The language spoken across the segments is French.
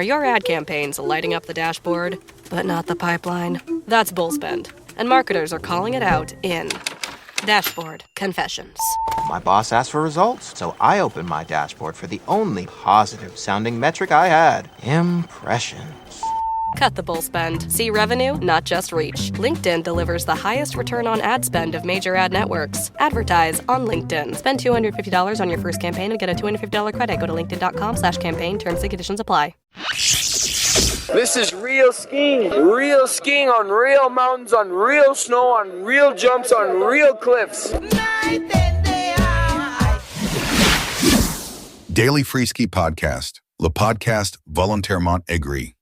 Are your ad campaigns lighting up the dashboard, but not the pipeline? That's Bullspend, and marketers are calling it out in Dashboard Confessions. My boss asked for results, so I opened my dashboard for the only positive-sounding metric I had, impressions. Cut the bull spend. See revenue, not just reach. LinkedIn delivers the highest return on ad spend of major ad networks. Advertise on LinkedIn. Spend $250 on your first campaign and get a $250 credit. Go to linkedin.com/campaign. Terms and conditions apply. This is real skiing. Real skiing on real mountains, on real snow, on real jumps, on real cliffs. Daily Free Ski Podcast, le podcast volontairement aigri.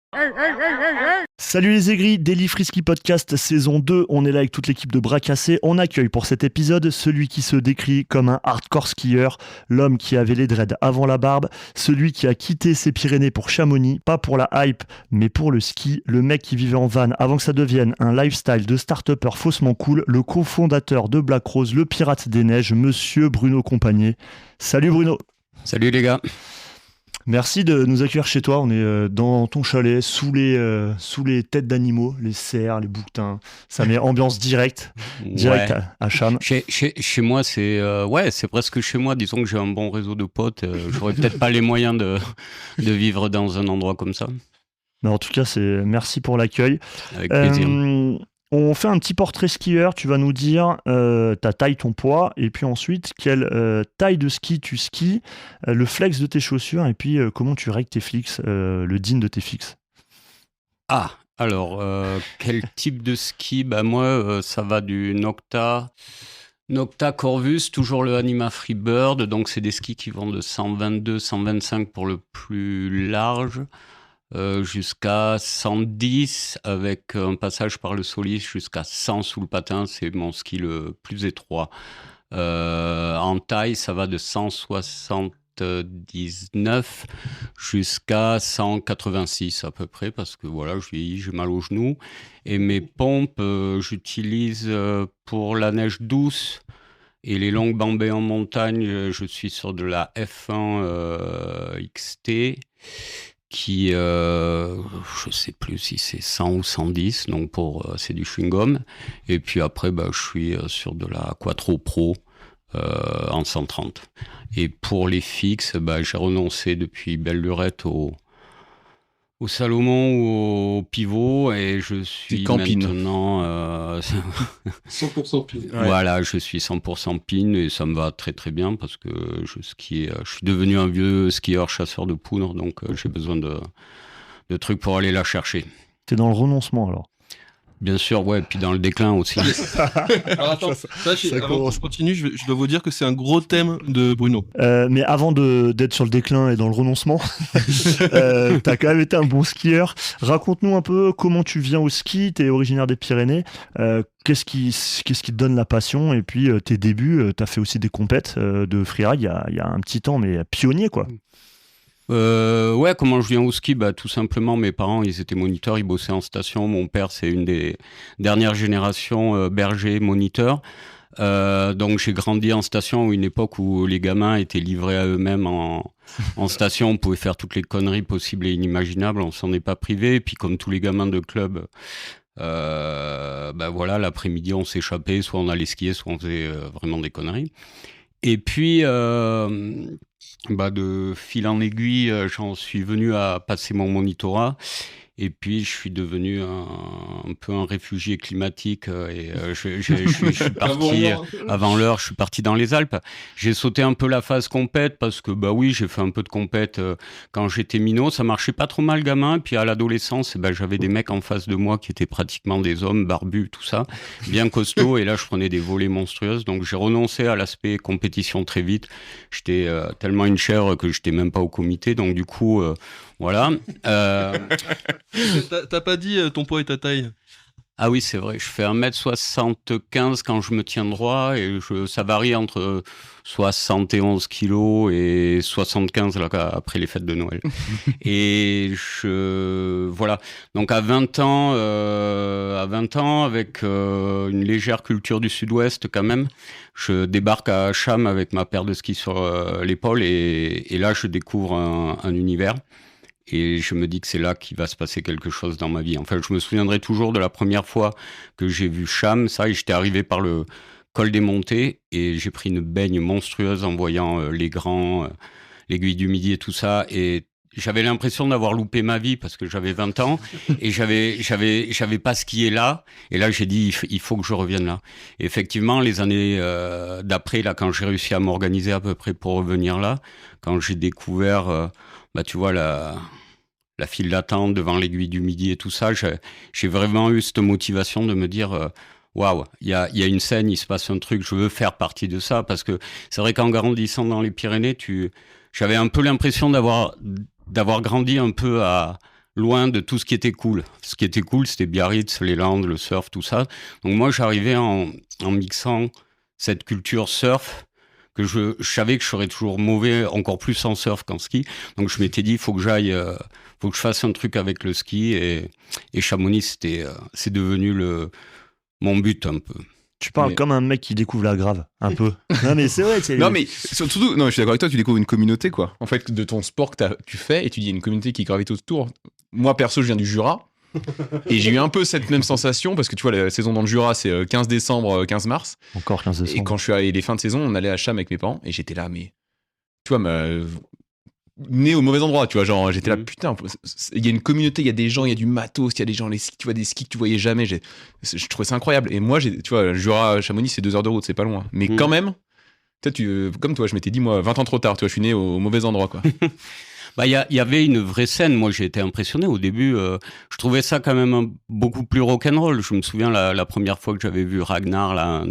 Salut les aigris, Daily Free Ski Podcast saison 2, on est là avec toute l'équipe de Bras Cassés. On accueille pour cet épisode celui qui se décrit comme un hardcore skieur, l'homme qui avait les dreads avant la barbe, celui qui a quitté ses Pyrénées pour Chamonix, pas pour la hype mais pour le ski, le mec qui vivait en van avant que ça devienne un lifestyle de start-upper faussement cool, le cofondateur de Black Rose, le pirate des neiges, monsieur Bruno Compagné. Salut Bruno. Salut les gars. Merci de nous accueillir chez toi. On est dans ton chalet, sous les têtes d'animaux, les cerfs, les bouquetins. Ça met ambiance directe ouais. à Cham. Chez moi, c'est presque chez moi. Disons que j'ai un bon réseau de potes. J'aurais peut-être pas les moyens de vivre dans un endroit comme ça. Mais en tout cas, merci pour l'accueil. Avec plaisir. On fait un petit portrait skieur, tu vas nous dire ta taille, ton poids, et puis ensuite quelle taille de ski tu skis, le flex de tes chaussures, et puis comment tu règles tes fixes, le din de tes fixes. Ah, alors, quel type de ski ? Moi, ça va du Nocta Corvus, toujours le Anima Freebird, donc c'est des skis qui vont de 122, 125 pour le plus large, jusqu'à 110 avec un passage par le Solis jusqu'à 100 sous le patin, c'est mon ski le plus étroit. En taille, ça va de 179 jusqu'à 186 à peu près, parce que voilà, je vieillis, j'ai mal aux genoux. Et mes pompes, j'utilise pour la neige douce et les longues bambées en montagne, je suis sur de la F1 XT. Qui, je sais plus si c'est 100 ou 110, donc c'est du chewing-gum. Et puis après, je suis sur de la Quattro Pro en 130. Et pour les fixes, j'ai renoncé depuis belle lurette au Salomon ou au pivot, et je suis maintenant 100% pin. Ouais. Voilà, je suis 100% pin et ça me va très très bien parce que je suis devenu un vieux skieur chasseur de poudre, donc j'ai besoin de trucs pour aller la chercher. T'es dans le renoncement alors? Bien sûr, ouais, puis dans le déclin aussi. Alors attends, avant que je continue, je dois vous dire que c'est un gros thème de Bruno. Mais avant d'être sur le déclin et dans le renoncement, t'as quand même été un bon skieur. Raconte-nous un peu comment tu viens au ski, t'es originaire des Pyrénées, qu'est-ce qui te donne la passion, et puis tes débuts, t'as fait aussi des compètes de freeride il y a un petit temps, mais pionnier quoi. Ouais, comment je viens au ski ? Tout simplement, mes parents, ils étaient moniteurs, ils bossaient en station. Mon père, c'est une des dernières générations berger moniteur. Donc j'ai grandi en station à une époque où les gamins étaient livrés à eux-mêmes en station. On pouvait faire toutes les conneries possibles et inimaginables, on s'en est pas privé. Et puis comme tous les gamins de club, voilà, l'après-midi on s'échappait, soit on allait skier, soit on faisait vraiment des conneries. Et puis de fil en aiguille, j'en suis venu à passer mon monitorat. Et puis, je suis devenu un peu un réfugié climatique et je suis parti avant l'heure. Je suis parti dans les Alpes. J'ai sauté un peu la phase compète parce que oui, j'ai fait un peu de compète quand j'étais minot. Ça marchait pas trop mal, gamin. Puis à l'adolescence, j'avais des mecs en face de moi qui étaient pratiquement des hommes barbus, tout ça, bien costauds. Et là, je prenais des volées monstrueuses. Donc, j'ai renoncé à l'aspect compétition très vite. J'étais tellement une chair que j'étais même pas au comité. Donc, du coup. Voilà. T'as pas dit ton poids et ta taille ? Ah oui, c'est vrai. Je fais 1m75 quand je me tiens droit et ça varie entre 71 kilos et 75 là, après les fêtes de Noël. Et voilà. Donc à 20 ans, avec une légère culture du sud-ouest quand même, je débarque à Cham avec ma paire de skis sur l'épaule et là je découvre un univers. Et je me dis que c'est là qu'il va se passer quelque chose dans ma vie. Enfin, je me souviendrai toujours de la première fois que j'ai vu Cham, ça, et j'étais arrivé par le col des Montées, et j'ai pris une baigne monstrueuse en voyant les grands, l'aiguille du Midi et tout ça, et j'avais l'impression d'avoir loupé ma vie parce que j'avais 20 ans et j'avais pas skié là. Et là, j'ai dit, il faut que je revienne là. Et effectivement, les années d'après, là, quand j'ai réussi à m'organiser à peu près pour revenir là, quand j'ai découvert, tu vois, la file d'attente devant l'aiguille du Midi et tout ça, j'ai vraiment eu cette motivation de me dire... Waouh, il y a une scène, il se passe un truc, je veux faire partie de ça, parce que c'est vrai qu'en grandissant dans les Pyrénées, j'avais un peu l'impression d'avoir grandi un peu loin de tout ce qui était cool. Ce qui était cool, c'était Biarritz, les Landes, le surf, tout ça. Donc moi, j'arrivais en mixant cette culture surf, que je savais que je serais toujours mauvais, encore plus en surf qu'en ski. Donc je m'étais dit, il faut que je fasse un truc avec le ski, et Chamonix, c'est devenu mon but un peu. Tu parles comme un mec qui découvre la grave, un peu. Non, mais c'est vrai. Non, mais surtout, non, je suis d'accord avec toi, tu découvres une communauté, quoi. En fait, de ton sport que tu fais, et tu dis, il y a une communauté qui gravite autour. Moi, perso, je viens du Jura. Et j'ai eu un peu cette même sensation, parce que tu vois, la saison dans le Jura, c'est 15 décembre, 15 mars. Encore 15 décembre. Et quand je suis allé les fins de saison, on allait à Cham avec mes parents, et j'étais là, mais. Tu vois, né au mauvais endroit, tu vois, genre j'étais là, putain, il y a une communauté, il y a des gens, il y a du matos, il y a des gens, tu vois, des skis que tu voyais jamais, je trouvais ça incroyable. Et moi, tu vois, Jura, Chamonix, c'est 2 heures de route, c'est pas loin. Mais quand même, comme toi, je m'étais dit, moi, 20 ans trop tard, tu vois, je suis né au mauvais endroit, quoi. Il y avait une vraie scène. Moi, j'ai été impressionné. Au début, je trouvais ça quand même beaucoup plus rock'n'roll. Je me souviens la première fois que j'avais vu Ragnar, là, un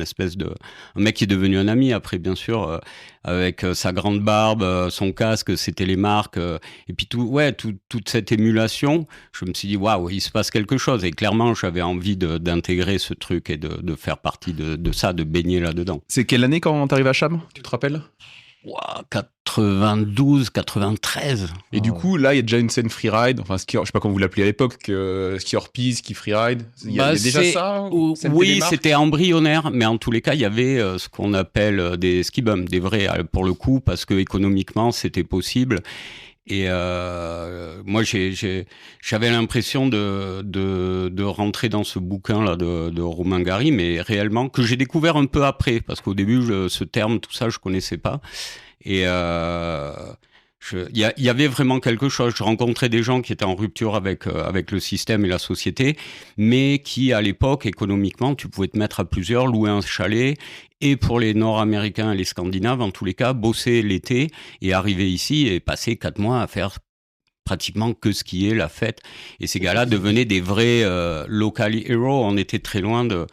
mec qui est devenu un ami après, bien sûr, avec sa grande barbe, son casque, c'était les marques, et puis toute cette émulation. Je me suis dit, waouh, il se passe quelque chose. Et clairement, j'avais envie d'intégrer ce truc et de faire partie de ça, de baigner là-dedans. C'est quelle année quand t'arrives à Cham, tu te rappelles? 92, 93. Et du coup, là, il y a déjà une scène freeride, enfin, je sais pas comment vous l'appeliez à l'époque, ski hors-piste, ski freeride. Il y a déjà ça? Oui, c'était embryonnaire, mais en tous les cas, il y avait ce qu'on appelle des ski bums, des vrais, pour le coup, parce que économiquement, c'était possible. Et moi, j'avais l'impression de rentrer dans ce bouquin-là de Romain Gary, mais réellement, que j'ai découvert un peu après, parce qu'au début, ce terme, tout ça, je connaissais pas. Et il y avait vraiment quelque chose. Je rencontrais des gens qui étaient en rupture avec le système et la société, mais qui, à l'époque, économiquement, tu pouvais te mettre à plusieurs, louer un chalet, et pour les Nord-Américains et les Scandinaves, en tous les cas, bosser l'été et arriver ici et passer 4 mois à faire pratiquement que skier, la fête. Et ces gars-là devenaient des vrais local heroes. On était très loin de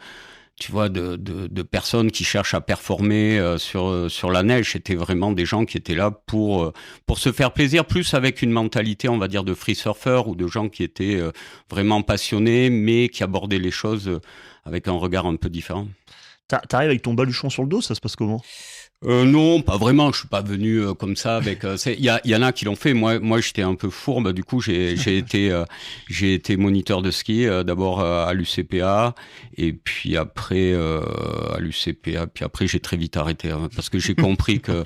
personnes qui cherchent à performer sur la neige. C'était vraiment des gens qui étaient là pour se faire plaisir, plus avec une mentalité, on va dire, de free surfer ou de gens qui étaient vraiment passionnés, mais qui abordaient les choses avec un regard un peu différent. T'arrives avec ton baluchon sur le dos, ça se passe comment ? Non, pas vraiment. Je suis pas venu comme ça avec. Il y en a qui l'ont fait. Moi, j'étais un peu fourbe. Du coup, j'ai été moniteur de ski d'abord à l'UCPA et puis après à l'UCPA. Puis après, j'ai très vite arrêté parce que j'ai compris que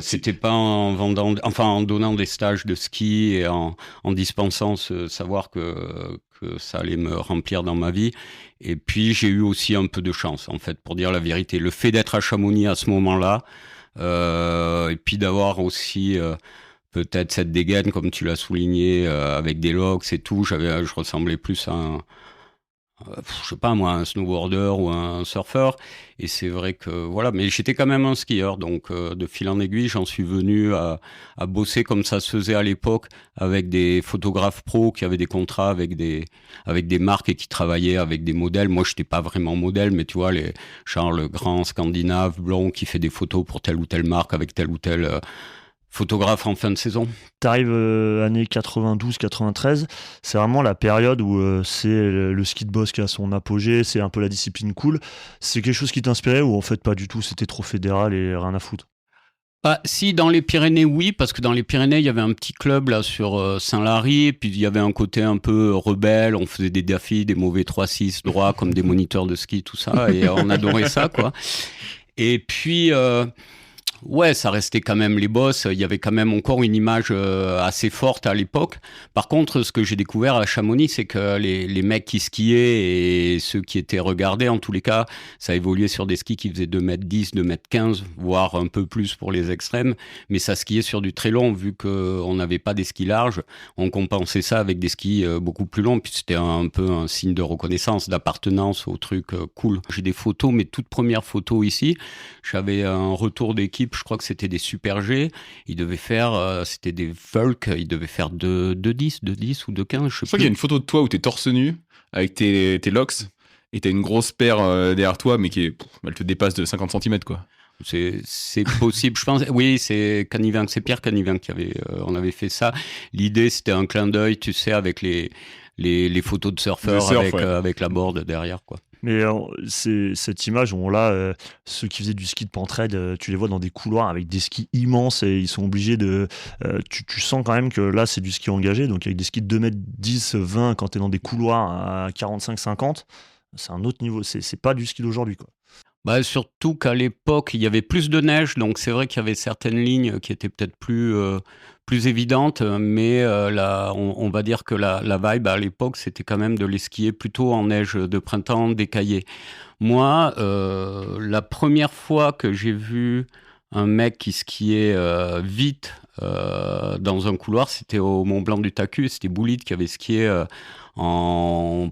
c'était pas en donnant des stages de ski et en dispensant ce savoir que ça allait me remplir dans ma vie. Et puis, j'ai eu aussi un peu de chance, en fait, pour dire la vérité. Le fait d'être à Chamonix à ce moment-là, et puis d'avoir aussi peut-être cette dégaine, comme tu l'as souligné, avec des locks et tout, je ressemblais plus à je sais pas moi, un snowboarder ou un surfeur. Et c'est vrai que voilà, mais j'étais quand même un skieur, donc de fil en aiguille, j'en suis venu à bosser comme ça se faisait à l'époque, avec des photographes pros qui avaient des contrats avec des marques et qui travaillaient avec des modèles. Moi, j'étais pas vraiment modèle, mais tu vois, genre le grand Scandinave blond qui fait des photos pour telle ou telle marque avec tel ou tel photographe en fin de saison. T'arrives année 92-93, c'est vraiment la période où c'est le ski de boss qui a son apogée, c'est un peu la discipline cool. C'est quelque chose qui t'inspirait ou en fait pas du tout, c'était trop fédéral et rien à foutre? Si, dans les Pyrénées, oui, parce que dans les Pyrénées, il y avait un petit club là sur Saint-Lary, et puis il y avait un côté un peu rebelle, on faisait des défis, des mauvais 3-6 droits comme des moniteurs de ski, tout ça, et on adorait ça, quoi. Et puis... Ouais, ça restait quand même les boss. Il y avait quand même encore une image assez forte à l'époque. Par contre, ce que j'ai découvert à Chamonix, c'est que les mecs qui skiaient et ceux qui étaient regardés, en tous les cas, ça évoluait sur des skis qui faisaient 2m10, 2m15, voire un peu plus pour les extrêmes. Mais ça skiait sur du très long, vu qu'on n'avait pas des skis larges. On compensait ça avec des skis beaucoup plus longs. Puis c'était un peu un signe de reconnaissance, d'appartenance au truc cool. J'ai des photos, mes toutes premières photos ici. J'avais un retour d'équipe. Je crois que c'était des Super G. Ils devaient faire, c'était des Volk. Ils devaient faire 2,10 ou 2,15. Je crois qu'il y a une photo de toi où t'es torse nu avec tes locks et t'as une grosse paire derrière toi, mais elle te dépasse de 50 cm, quoi. C'est possible, je pense. Oui, c'est Canivinck, c'est Pierre Canivinck on avait fait ça. L'idée, c'était un clin d'œil, tu sais, avec les photos de surfeurs avec la board derrière, quoi. Mais cette image, on l'a, ceux qui faisaient du ski de pentraide, tu les vois dans des couloirs avec des skis immenses et ils sont obligés de... tu sens quand même que là, c'est du ski engagé, donc avec des skis de 2m10, 20, quand tu es dans des couloirs à 45-50, c'est un autre niveau, c'est pas du ski d'aujourd'hui, quoi. Bah, surtout qu'à l'époque, il y avait plus de neige, donc c'est vrai qu'il y avait certaines lignes qui étaient peut-être plus évidentes, mais on va dire que la vibe à l'époque, c'était quand même de les skier plutôt en neige de printemps décaillée. Moi, la première fois que j'ai vu un mec qui skiait vite dans un couloir, c'était au Mont Blanc du Tacu, c'était Boulit qui avait skié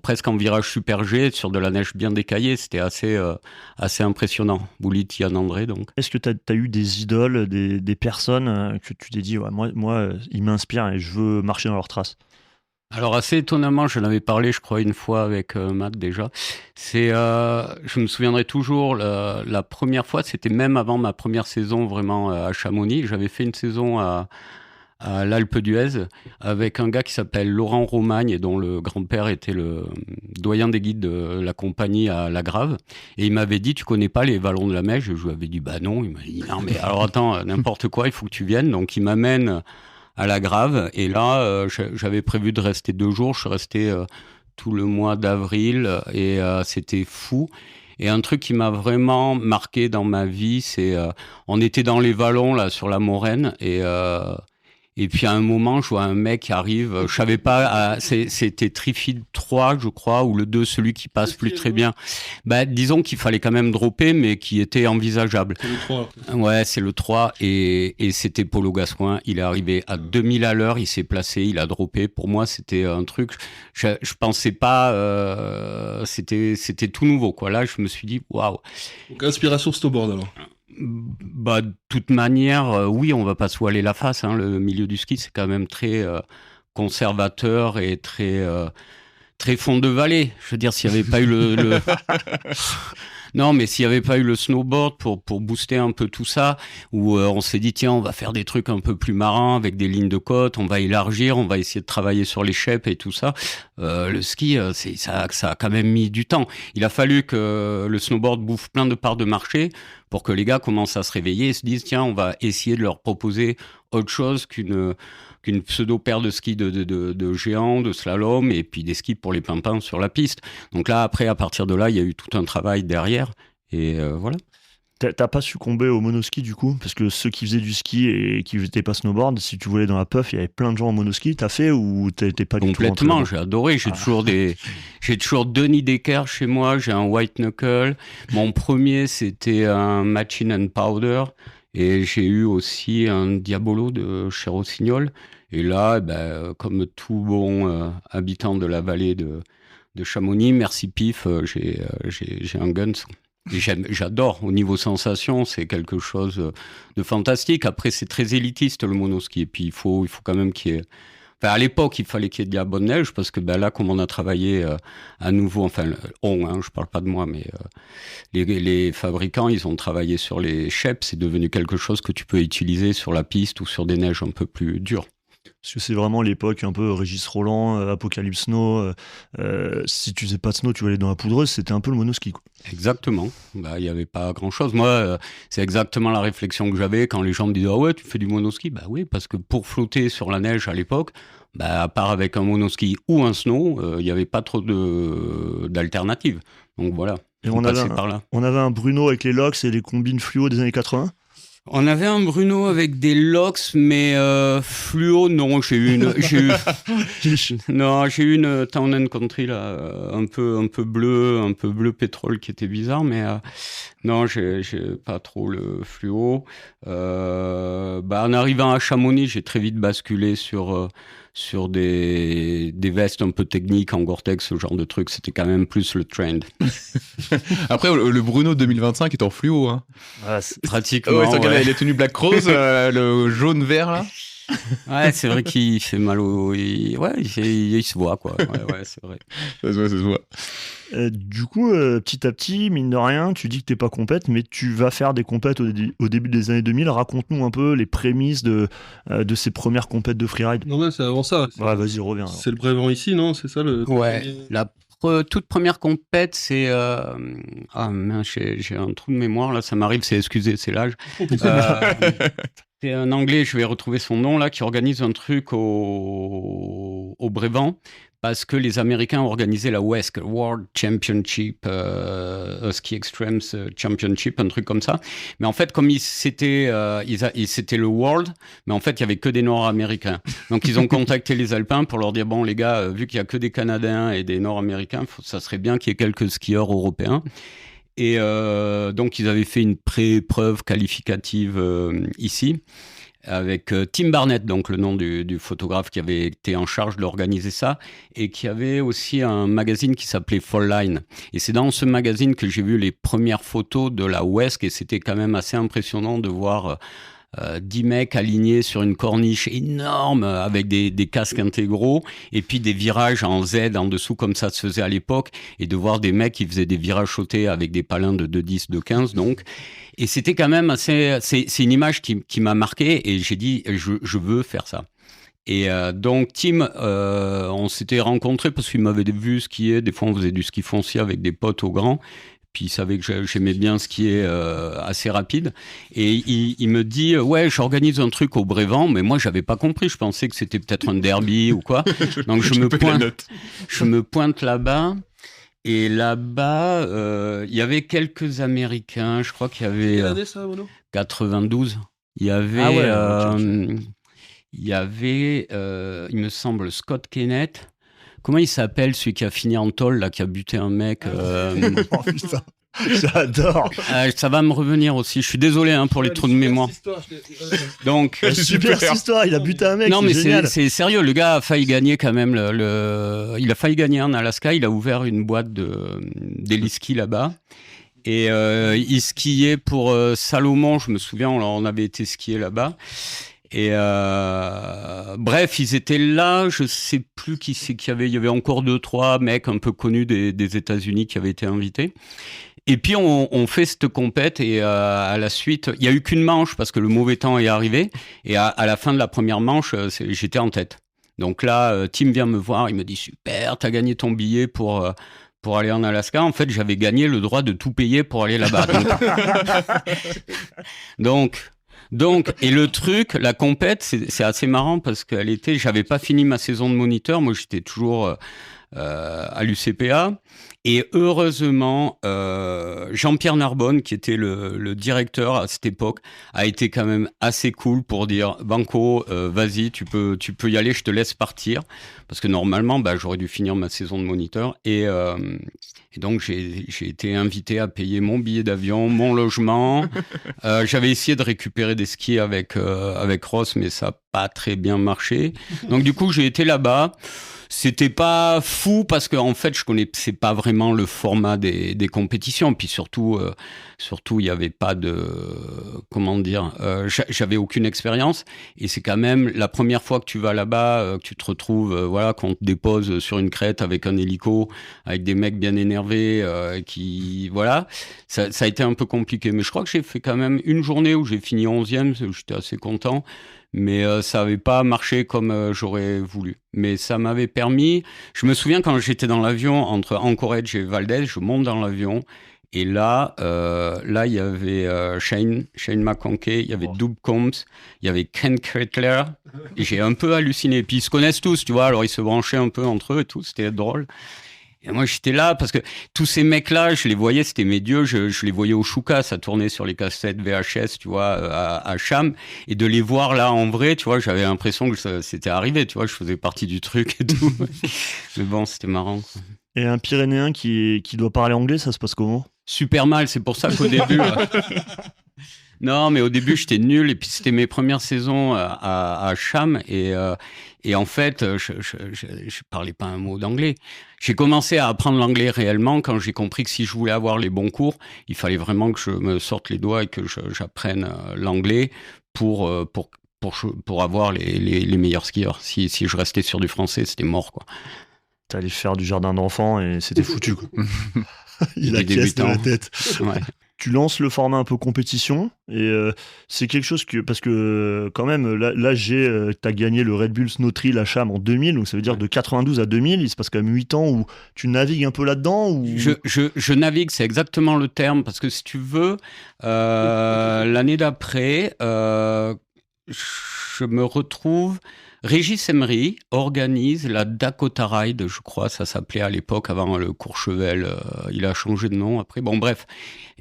presque en virage Super G sur de la neige bien décaillée. C'était assez impressionnant. Boulit, Yann André, donc. Est-ce que tu as eu des idoles, des personnes que tu t'es dit, ouais, moi ils m'inspirent et je veux marcher dans leurs traces? Alors assez étonnamment, je l'avais parlé, je crois, une fois avec Matt déjà. Je me souviendrai toujours, la première fois, c'était même avant ma première saison vraiment à Chamonix. J'avais fait une saison à l'Alpe d'Huez avec un gars qui s'appelle Laurent Romagne et dont le grand-père était le doyen des guides de la compagnie à La Grave. Et il m'avait dit, tu connais pas les vallons de la Meije? Je lui avais dit, bah non. Il m'a dit, non mais alors attends, n'importe quoi, il faut que tu viennes. Donc il m'amène à La Grave et là, j'avais prévu de rester 2 jours. Je suis resté tout le mois d'avril et c'était fou. Et un truc qui m'a vraiment marqué dans ma vie, c'est on était dans les vallons là sur la Moraine et puis à un moment, je vois un mec qui arrive, je savais pas, c'était Trifid 3, je crois, ou le 2, celui qui passe plus très bien. Bah, disons qu'il fallait quand même dropper, mais qui était envisageable. C'est le 3. Ouais, c'est le 3, et c'était Polo Gascoigne. Il est arrivé à 2000 à l'heure, il s'est placé, il a droppé. Pour moi, c'était un truc, je pensais pas, c'était tout nouveau, quoi. Là, je me suis dit, waouh. Donc, inspiration snowboard, alors. Bah, de toute manière, oui, on va pas se voiler la face. Hein. Le milieu du ski, c'est quand même très conservateur et très fond de vallée. Je veux dire, s'il n'y avait pas eu le... Non, mais s'il n'y avait pas eu le snowboard pour booster un peu tout ça, où on s'est dit, tiens, on va faire des trucs un peu plus marrants avec des lignes de côte, on va élargir, on va essayer de travailler sur les shapes et tout ça. Le ski, ça a quand même mis du temps. Il a fallu que le snowboard bouffe plein de parts de marché pour que les gars commencent à se réveiller et se disent, tiens, on va essayer de leur proposer autre chose qu'une pseudo-paire de skis de géants, de slalom, et puis des skis pour les pimpins sur la piste. Donc là, après, à partir de là, il y a eu tout un travail derrière, et voilà. T'as pas succombé au monoski, du coup? Parce que ceux qui faisaient du ski et qui faisaient pas snowboard, si tu voulais dans la puff, il y avait plein de gens en monoski. T'as fait ou t'étais pas du tout? Complètement, j'ai adoré. J'ai toujours 2 nids d'équerre chez moi, j'ai un white knuckle. Mon premier, c'était un Machine and Powder. Et j'ai eu aussi un Diabolo de chez Rossignol. Et là, comme tout bon habitant de la vallée de Chamonix, merci Pif, j'ai un Guns. Et j'adore. Au niveau sensation, c'est quelque chose de fantastique. Après, c'est très élitiste le monoski. Et puis, il faut quand même qu'il y ait... Enfin, à l'époque, il fallait qu'il y ait de la bonne neige parce que là, comme on a travaillé à nouveau, enfin, je parle pas de moi, mais les fabricants, ils ont travaillé sur les shapes. C'est devenu quelque chose que tu peux utiliser sur la piste ou sur des neiges un peu plus dures. Parce que c'est vraiment l'époque un peu Régis Roland, Apocalypse Snow. Si tu faisais pas de snow, tu allais dans la poudreuse, c'était un peu le monoski, quoi. Exactement. Il y avait pas grand-chose. Moi, c'est exactement la réflexion que j'avais quand les gens me disaient « Ah ouais, tu fais du monoski ?» Bah oui, parce que pour flotter sur la neige à l'époque, à part avec un monoski ou un snow, il n'y avait pas trop d'alternatives. Donc voilà, et on avait un Bruno avec les locks et les combines fluo des années 80. On avait un Bruno avec des locks, mais fluo, non. J'ai eu une Town & Country là, un peu bleu pétrole qui était bizarre, mais non, j'ai pas trop le fluo. En arrivant à Chamonix, j'ai très vite basculé sur des vestes un peu techniques en Gore-Tex, ce genre de truc. C'était quand même plus le trend. Après, le Bruno 2025 est en fluo. Hein. Pratiquement. Ouais. Les tenues Black Rose, le jaune-vert là. Ouais, c'est vrai qu'il fait mal il se voit, quoi. Ouais, c'est vrai. Ça se voit. Du coup, petit à petit, mine de rien, tu dis que t'es pas compète, mais tu vas faire des compètes au début des années 2000. Raconte-nous un peu les prémices de ces premières compètes de freeride. Non, mais c'est avant ça. Ouais, vas-y, reviens. Alors. C'est le Brévent ici, non? C'est ça le. Ouais, la toute première compète, c'est... j'ai un trou de mémoire, là, ça m'arrive, excusez, c'est l'âge. C'est un Anglais, je vais retrouver son nom, là, qui organise un truc au Brévent, parce que les Américains ont organisé la WESC, World Championship, Ski Extremes Championship, un truc comme ça. Mais en fait, comme c'était le World, mais en fait, il y avait que des Nord-Américains. Donc, ils ont contacté les Alpins pour leur dire, bon, les gars, vu qu'il y a que des Canadiens et des Nord-Américains, ça serait bien qu'il y ait quelques skieurs européens. Et donc, ils avaient fait une pré-épreuve qualificative ici, avec Tim Barnett, donc le nom du photographe qui avait été en charge d'organiser ça, et qui avait aussi un magazine qui s'appelait Fall Line. Et c'est dans ce magazine que j'ai vu les premières photos de la WESC, et c'était quand même assez impressionnant de voir 10 mecs alignés sur une corniche énorme avec des casques intégraux et puis des virages en Z en dessous comme ça se faisait à l'époque, et de voir des mecs qui faisaient des virages sautés avec des palins de 2,10, 2,15 donc. Et c'était quand même assez... C'est une image qui m'a marqué, et j'ai dit je veux faire ça. Et donc Tim, on s'était rencontrés parce qu'il m'avait vu skier. Des fois on faisait du ski foncier avec des potes au Grand. Puis il savait que j'aimais bien skier assez rapide. Et il me dit, ouais, j'organise un truc au Brévent, mais moi, j'avais pas compris. Je pensais que c'était peut-être un derby ou quoi. Donc je me pointe là-bas. Et là-bas, il y avait quelques Américains. Je crois qu'il y avait... Quelle année ça, Bruno ? 92. Il y avait... Il y avait, il me semble, Scott Kennett. Comment il s'appelle, celui qui a fini en tôle, là, qui a buté un mec Oh putain, j'adore. Ça va me revenir aussi. Je suis désolé pour les trous de mémoire. Donc, super cette histoire, il a buté un mec. Non, mais génial. c'est sérieux. Le gars a failli gagner quand même. Il a failli gagner en Alaska. Il a ouvert une boîte d'héliski là-bas. Et il skiait pour Salomon. Je me souviens, on avait été skier là-bas. Et bref, ils étaient là, je sais plus qui c'est qu'il y avait. Il y avait encore 2-3 mecs un peu connus des États-Unis qui avaient été invités. Et puis on fait cette compète, et à la suite, il y a eu qu'une manche parce que le mauvais temps est arrivé. Et à la fin de la première manche, j'étais en tête. Donc là, Tim vient me voir, il me dit super, t'as gagné ton billet pour aller en Alaska. En fait, j'avais gagné le droit de tout payer pour aller là-bas. Donc, et le truc, la compète, c'est assez marrant parce j'avais pas fini ma saison de moniteur. Moi, j'étais toujours à l'UCPA. Et heureusement, Jean-Pierre Narbonne, qui était le directeur à cette époque, a été quand même assez cool pour dire « Banco, vas-y, tu peux y aller, je te laisse partir. » Parce que normalement, j'aurais dû finir ma saison de moniteur. Et donc, j'ai été invité à payer mon billet d'avion, mon logement. J'avais essayé de récupérer des skis avec Ross, mais ça n'a pas très bien marché. Donc, du coup, j'ai été là-bas. C'était pas fou parce qu'en fait, je connaissais pas vraiment le format des compétitions. Puis surtout, il y avait pas de... Comment dire, j'avais aucune expérience. Et c'est quand même la première fois que tu vas là-bas, que tu te retrouves, qu'on te dépose sur une crête avec un hélico, avec des mecs bien énervés, ça a été un peu compliqué. Mais je crois que j'ai fait quand même une journée où j'ai fini 11e, j'étais assez content. Mais ça n'avait pas marché comme j'aurais voulu. Mais ça m'avait permis... Je me souviens quand j'étais dans l'avion entre Anchorage et Valdez, je monte dans l'avion. Et là, il y avait Shane McConkey, il y avait Doug Combs, il y avait Ken Kreitler. Et j'ai un peu halluciné. Puis ils se connaissent tous, tu vois, alors ils se branchaient un peu entre eux et tout, c'était drôle. Et moi, j'étais là parce que tous ces mecs-là, je les voyais, c'était mes dieux, je les voyais au Chouka, ça tournait sur les cassettes VHS, tu vois, à Cham. Et de les voir là en vrai, tu vois, j'avais l'impression que c'était arrivé, tu vois, je faisais partie du truc et tout. Mais bon, c'était marrant. Et un Pyrénéen qui doit parler anglais, ça se passe comment ? Super mal, c'est pour ça qu'au début... Non, mais au début, j'étais nul. Et puis, c'était mes premières saisons à Cham. Et en fait, je parlais pas un mot d'anglais. J'ai commencé à apprendre l'anglais réellement quand j'ai compris que si je voulais avoir les bons cours, il fallait vraiment que je me sorte les doigts et que j'apprenne l'anglais pour avoir les meilleurs skieurs. Si je restais sur du français, c'était mort, quoi. T'allais faire du jardin d'enfants et c'était foutu, quoi. Il a caisse de la tête. Ouais. Tu lances le format un peu compétition et c'est quelque chose que, parce que quand même, là t'as gagné le Red Bull Snow Thrill à Cham en 2000, donc ça veut dire de 92 à 2000, il se passe quand même 8 ans où tu navigues un peu là-dedans ou... Je navigue, c'est exactement le terme, parce que si tu veux, l'année d'après, je me retrouve... Régis Emery organise la Dakota Ride, je crois, ça s'appelait à l'époque, avant le Courchevel, il a changé de nom après, bon bref.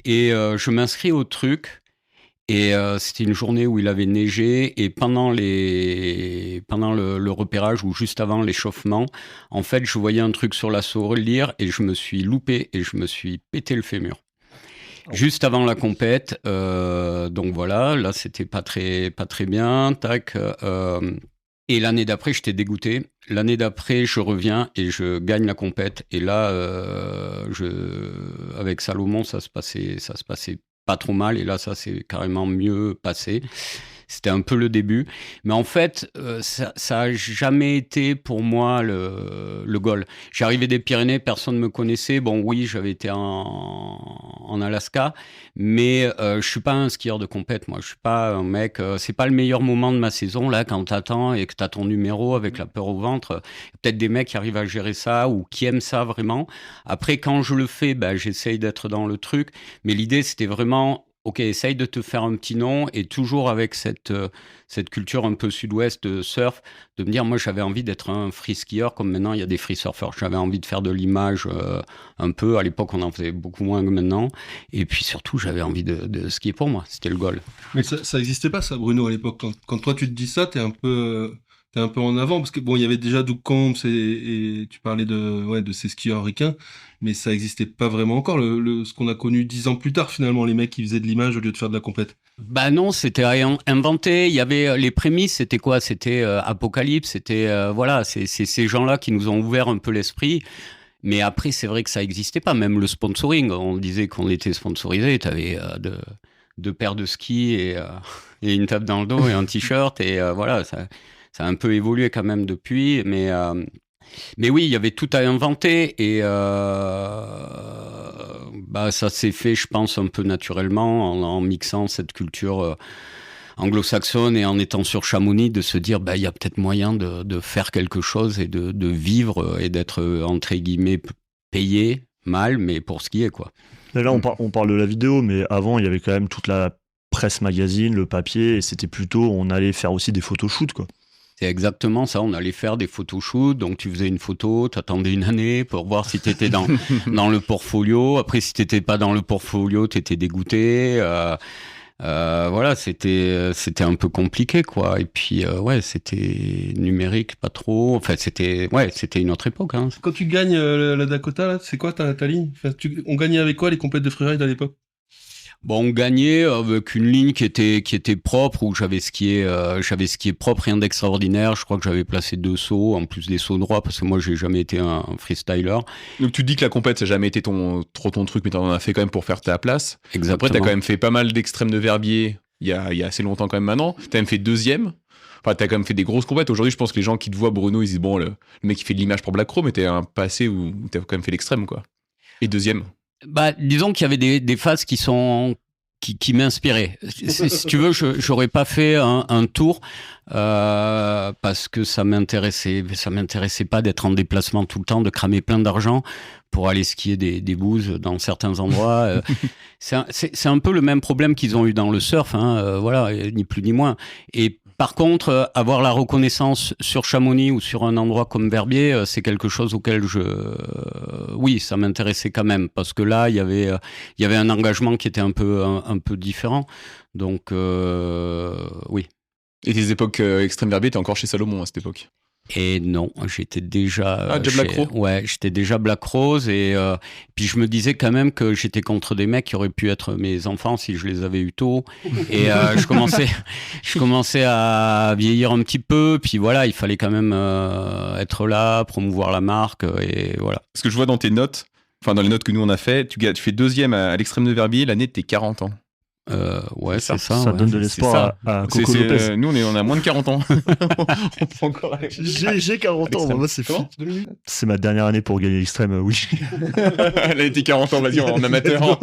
Et je m'inscris au truc, et c'était une journée où il avait neigé, et pendant le repérage, ou juste avant l'échauffement, en fait, je voyais un truc sur la sourire, et je me suis loupé, et je me suis pété le fémur. Juste avant la compète, donc voilà, là c'était pas très bien, tac... Et l'année d'après, j'étais dégoûté. L'année d'après, je reviens et je gagne la compète. Et là, avec Salomon, ça se passait pas trop mal. Et là, ça s'est carrément mieux passé. C'était un peu le début. Mais en fait, ça a jamais été pour moi le goal. J'arrivais des Pyrénées, personne ne me connaissait. Bon, oui, j'avais été en Alaska, mais je suis pas un skieur de compète, moi. Je suis pas un mec... c'est pas le meilleur moment de ma saison, là, quand t'attends et que t'as ton numéro avec la peur au ventre. Peut-être des mecs qui arrivent à gérer ça ou qui aiment ça vraiment. Après, quand je le fais, j'essaye d'être dans le truc. Mais l'idée, c'était vraiment... Ok, essaye de te faire un petit nom et toujours avec cette culture un peu sud-ouest de surf, de me dire, moi j'avais envie d'être un free skieur comme maintenant il y a des free surfers. J'avais envie de faire de l'image un peu, à l'époque on en faisait beaucoup moins que maintenant. Et puis surtout j'avais envie de skier pour moi, c'était le goal. Mais ça n'existait pas ça, Bruno, à l'époque. Quand toi tu te dis ça, t'es un peu en avant, parce que bon, il y avait déjà Doug Combs et tu parlais de ces skieurs ricains, mais ça existait pas vraiment encore, ce qu'on a connu 10 ans plus tard, finalement, les mecs qui faisaient de l'image au lieu de faire de la compète. Bah non, c'était inventé. Il y avait les prémices, c'était quoi ? C'était Apocalypse, c'était voilà, c'est ces gens-là qui nous ont ouvert un peu l'esprit. Mais après, c'est vrai que ça n'existait pas. Même le sponsoring, on disait qu'on était sponsorisé. T'avais deux paires de skis et une table dans le dos et un t-shirt et voilà. Ça a un peu évolué quand même depuis, mais oui, il y avait tout à inventer et ça s'est fait, je pense, un peu naturellement en mixant cette culture anglo-saxonne et en étant sur Chamonix, de se dire il y a peut-être moyen de faire quelque chose et de vivre et d'être entre guillemets payé mal, mais pour skier quoi. Et là, on parle de la vidéo, mais avant, il y avait quand même toute la presse magazine, le papier, et c'était plutôt, on allait faire aussi des photoshoots quoi. C'est exactement ça, on allait faire des photoshoots, donc tu faisais une photo, t'attendais une année pour voir si t'étais dans le portfolio, après si t'étais pas dans le portfolio, t'étais dégoûté, voilà, c'était un peu compliqué quoi, et puis c'était numérique, pas trop, enfin c'était une autre époque. Hein. Quand tu gagnes la Dakota, là, c'est quoi ta ligne ? Enfin, on gagnait avec quoi les compètes de freeride à l'époque ? Bon, on gagnait avec une ligne qui était propre, où j'avais skié propre, rien d'extraordinaire. Je crois que j'avais placé 2 sauts, en plus des sauts droits, parce que moi, j'ai jamais été un freestyler. Donc, tu dis que la compète, ça n'a jamais été ton truc, mais t'en as fait quand même pour faire ta place. Exactement. Après, t'as quand même fait pas mal d'extrêmes de Verbier, il y a assez longtemps quand même maintenant. T'as même fait 2e. Enfin, t'as quand même fait des grosses compètes. Aujourd'hui, je pense que les gens qui te voient, Bruno, ils disent, bon, le mec, il fait de l'image pour Black Crow, mais t'as un passé où t'as quand même fait l'extrême, quoi. Et 2e. Disons qu'il y avait des phases qui m'inspiraient. Si tu veux, j'aurais pas fait un tour parce que ça m'intéressait pas d'être en déplacement tout le temps, de cramer plein d'argent pour aller skier des bouses dans certains endroits. C'est un peu le même problème qu'ils ont eu dans le surf, hein, voilà, ni plus ni moins. Et Par contre, avoir la reconnaissance sur Chamonix ou sur un endroit comme Verbier, c'est quelque chose auquel oui, ça m'intéressait quand même, parce que là, il y avait un engagement qui était un peu différent. Donc, oui. Et tes époques extrême Verbier, t'es encore chez Salomon à cette époque? Et non, j'étais déjà... déjà Black Rose. Ouais, j'étais déjà Black Rose, et puis je me disais quand même que j'étais contre des mecs qui auraient pu être mes enfants si je les avais eu tôt. Et je commençais à vieillir un petit peu, puis voilà, il fallait quand même être là, promouvoir la marque, et voilà. Parce que je vois dans tes notes, enfin dans les notes que nous on a fait, tu fais 2e à l'extrême de Verbier l'année de tes 40 ans. Ouais, c'est ça. Ça donne de l'espoir à Coco Lopez. Nous, on a moins de 40 ans. On peut encore aller. J'ai 40 ans, moi c'est fou. C'est ma dernière année pour gagner l'extrême, oui. Elle a été 40 ans, vas-y, en amateur.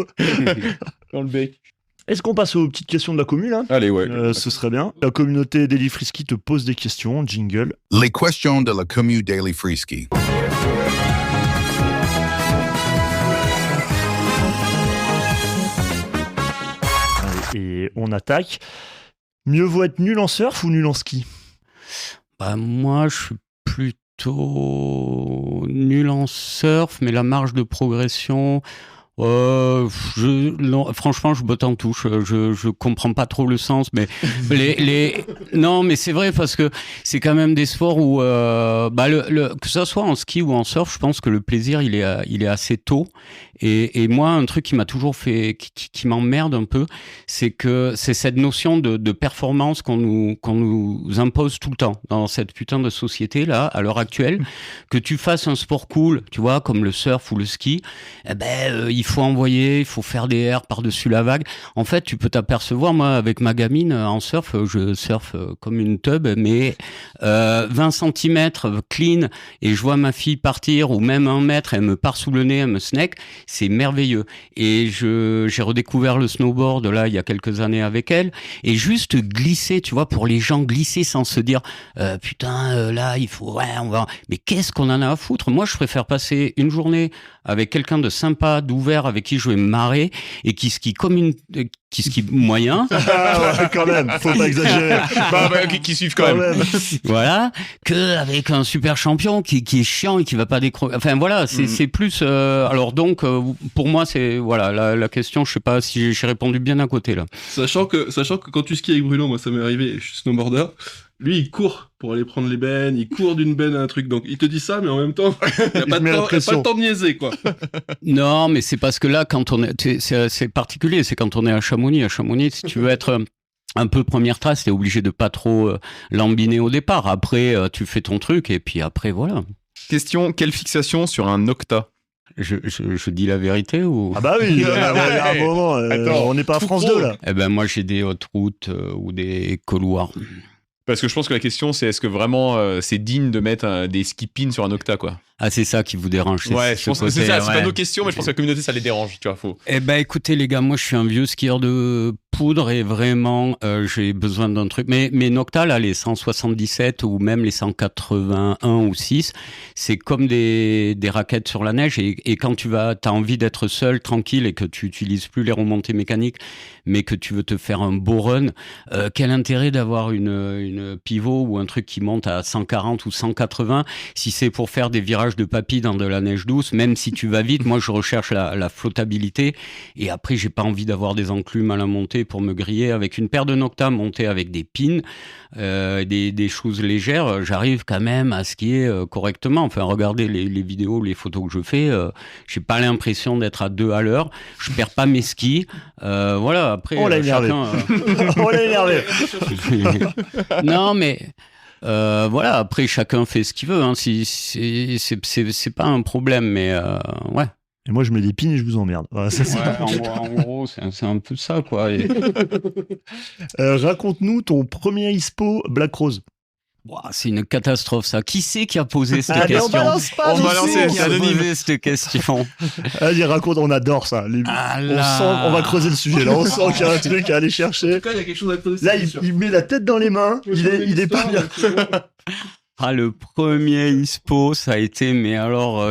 Dans le bec. Est-ce qu'on passe aux petites questions de la commune là? Allez, ouais. Ce serait bien. La communauté Daily Frisky te pose des questions. Jingle. Les questions de la commune Daily Frisky. Et on attaque. Mieux vaut être nul en surf ou nul en ski? Bah, moi, je suis plutôt nul en surf, mais la marge de progression... non, franchement, je botte en touche. Je comprends pas trop le sens, mais non, mais c'est vrai parce que c'est quand même des sports où, que ça soit en ski ou en surf, je pense que le plaisir il est assez tôt. Et moi, un truc qui m'a toujours fait, qui m'emmerde un peu, c'est cette notion de performance qu'on nous impose tout le temps dans cette putain de société là, à l'heure actuelle. Que tu fasses un sport cool, tu vois, comme le surf ou le ski, il faut envoyer, il faut faire des airs par-dessus la vague. En fait, tu peux t'apercevoir, moi, avec ma gamine, en surf, je surfe comme une tub, mais 20 cm clean, et je vois ma fille partir, ou même 1 mètre, elle me part sous le nez, elle me snake, c'est merveilleux. Et j'ai redécouvert le snowboard, là, il y a quelques années avec elle, et juste glisser, tu vois, pour les gens, glisser sans se dire, putain, là, il faut, ouais, on va... Mais qu'est-ce qu'on en a à foutre? Moi, je préfère passer une journée avec quelqu'un de sympa, d'ouvert, avec qui je vais me marrer, et qui skie qui skie moyen. Ah ouais, quand même, faut pas exagérer. Qui suivent quand même. Voilà, que avec un super champion qui est chiant et qui va pas décrocher. Enfin voilà, c'est plus. Alors donc, pour moi, c'est voilà la question. Je sais pas si j'ai répondu bien d'un côté là. Sachant que quand tu skis avec Bruno, moi ça m'est arrivé, je suis snowboarder. Lui, il court pour aller prendre les bennes, il court d'une benne à un truc. Donc, il te dit ça, mais en même temps, il n'y a pas de temps de niaiser, quoi. Non, mais c'est parce que là, quand on est, c'est particulier, c'est quand on est à Chamonix. À Chamonix, si tu veux être un peu première trace, t'es obligé de pas trop lambiner au départ. Après, tu fais ton truc et puis après, voilà. Question, quelle fixation sur un octa? Je dis la vérité ou... Ah bah oui, à un moment, on n'est pas à France 2 là. Eh ben moi j'ai des hautes routes ou des couloirs. Parce que je pense que la question c'est est-ce que vraiment c'est digne de mettre des ski pins sur un octa quoi? Ah, c'est ça qui vous dérange. Ouais, je pense que c'est ça, c'est pas nos questions, mais je pense que la communauté ça les dérange, tu vois, faut. Eh ben écoutez les gars, moi je suis un vieux skieur de poudre et vraiment j'ai besoin d'un truc. Mais Nocta là, les 177 ou même les 181 ou 6, c'est comme des raquettes sur la neige et quand t'as envie d'être seul, tranquille et que tu utilises plus les remontées mécaniques, mais que tu veux te faire un beau run, quel intérêt d'avoir une pivot ou un truc qui monte à 140 ou 180 si c'est pour faire des virages de papy dans de la neige douce, même si tu vas vite. Moi je recherche la flottabilité et après j'ai pas envie d'avoir des enclumes à la montée pour me griller. Avec une paire de Nocta montée avec des pins, des choses légères, j'arrive quand même à skier correctement. Enfin regardez les vidéos, les photos que je fais, j'ai pas l'impression d'être à 2 à l'heure, je perds pas mes skis, voilà. Après on l'a énervé. On l'a énervé. Non mais voilà, après chacun fait ce qu'il veut, hein. C'est pas un problème, mais ouais. Et moi je mets des pins et je vous emmerde. Voilà, ça, en gros, c'est un peu ça quoi. Et... raconte-nous ton premier ISPO Black Rose. Wow, c'est une catastrophe ça. Qui c'est qui a posé cette question? On va lancer cette question. Allez, raconte, on adore ça. On va creuser le sujet là. On sent qu'il y a un truc à aller chercher. En tout cas, il y a quelque chose à creuser. Là, il met la tête dans les mains. Il est pas bien. Ah, le premier ISPO, ça a été, mais alors,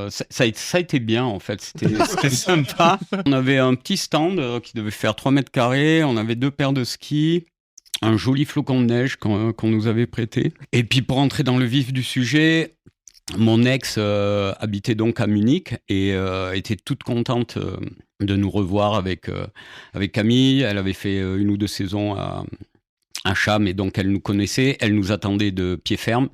ça a été bien, en fait. C'était sympa. On avait un petit stand qui devait faire 3 mètres carrés. On avait 2 paires de skis. un joli flocon de neige qu'on nous avait prêté. Et puis pour entrer dans le vif du sujet, mon ex habitait donc à Munich et était toute contente de nous revoir avec Camille. Elle avait fait 1 ou 2 saisons à Cham et donc elle nous connaissait. Elle nous attendait de pied ferme.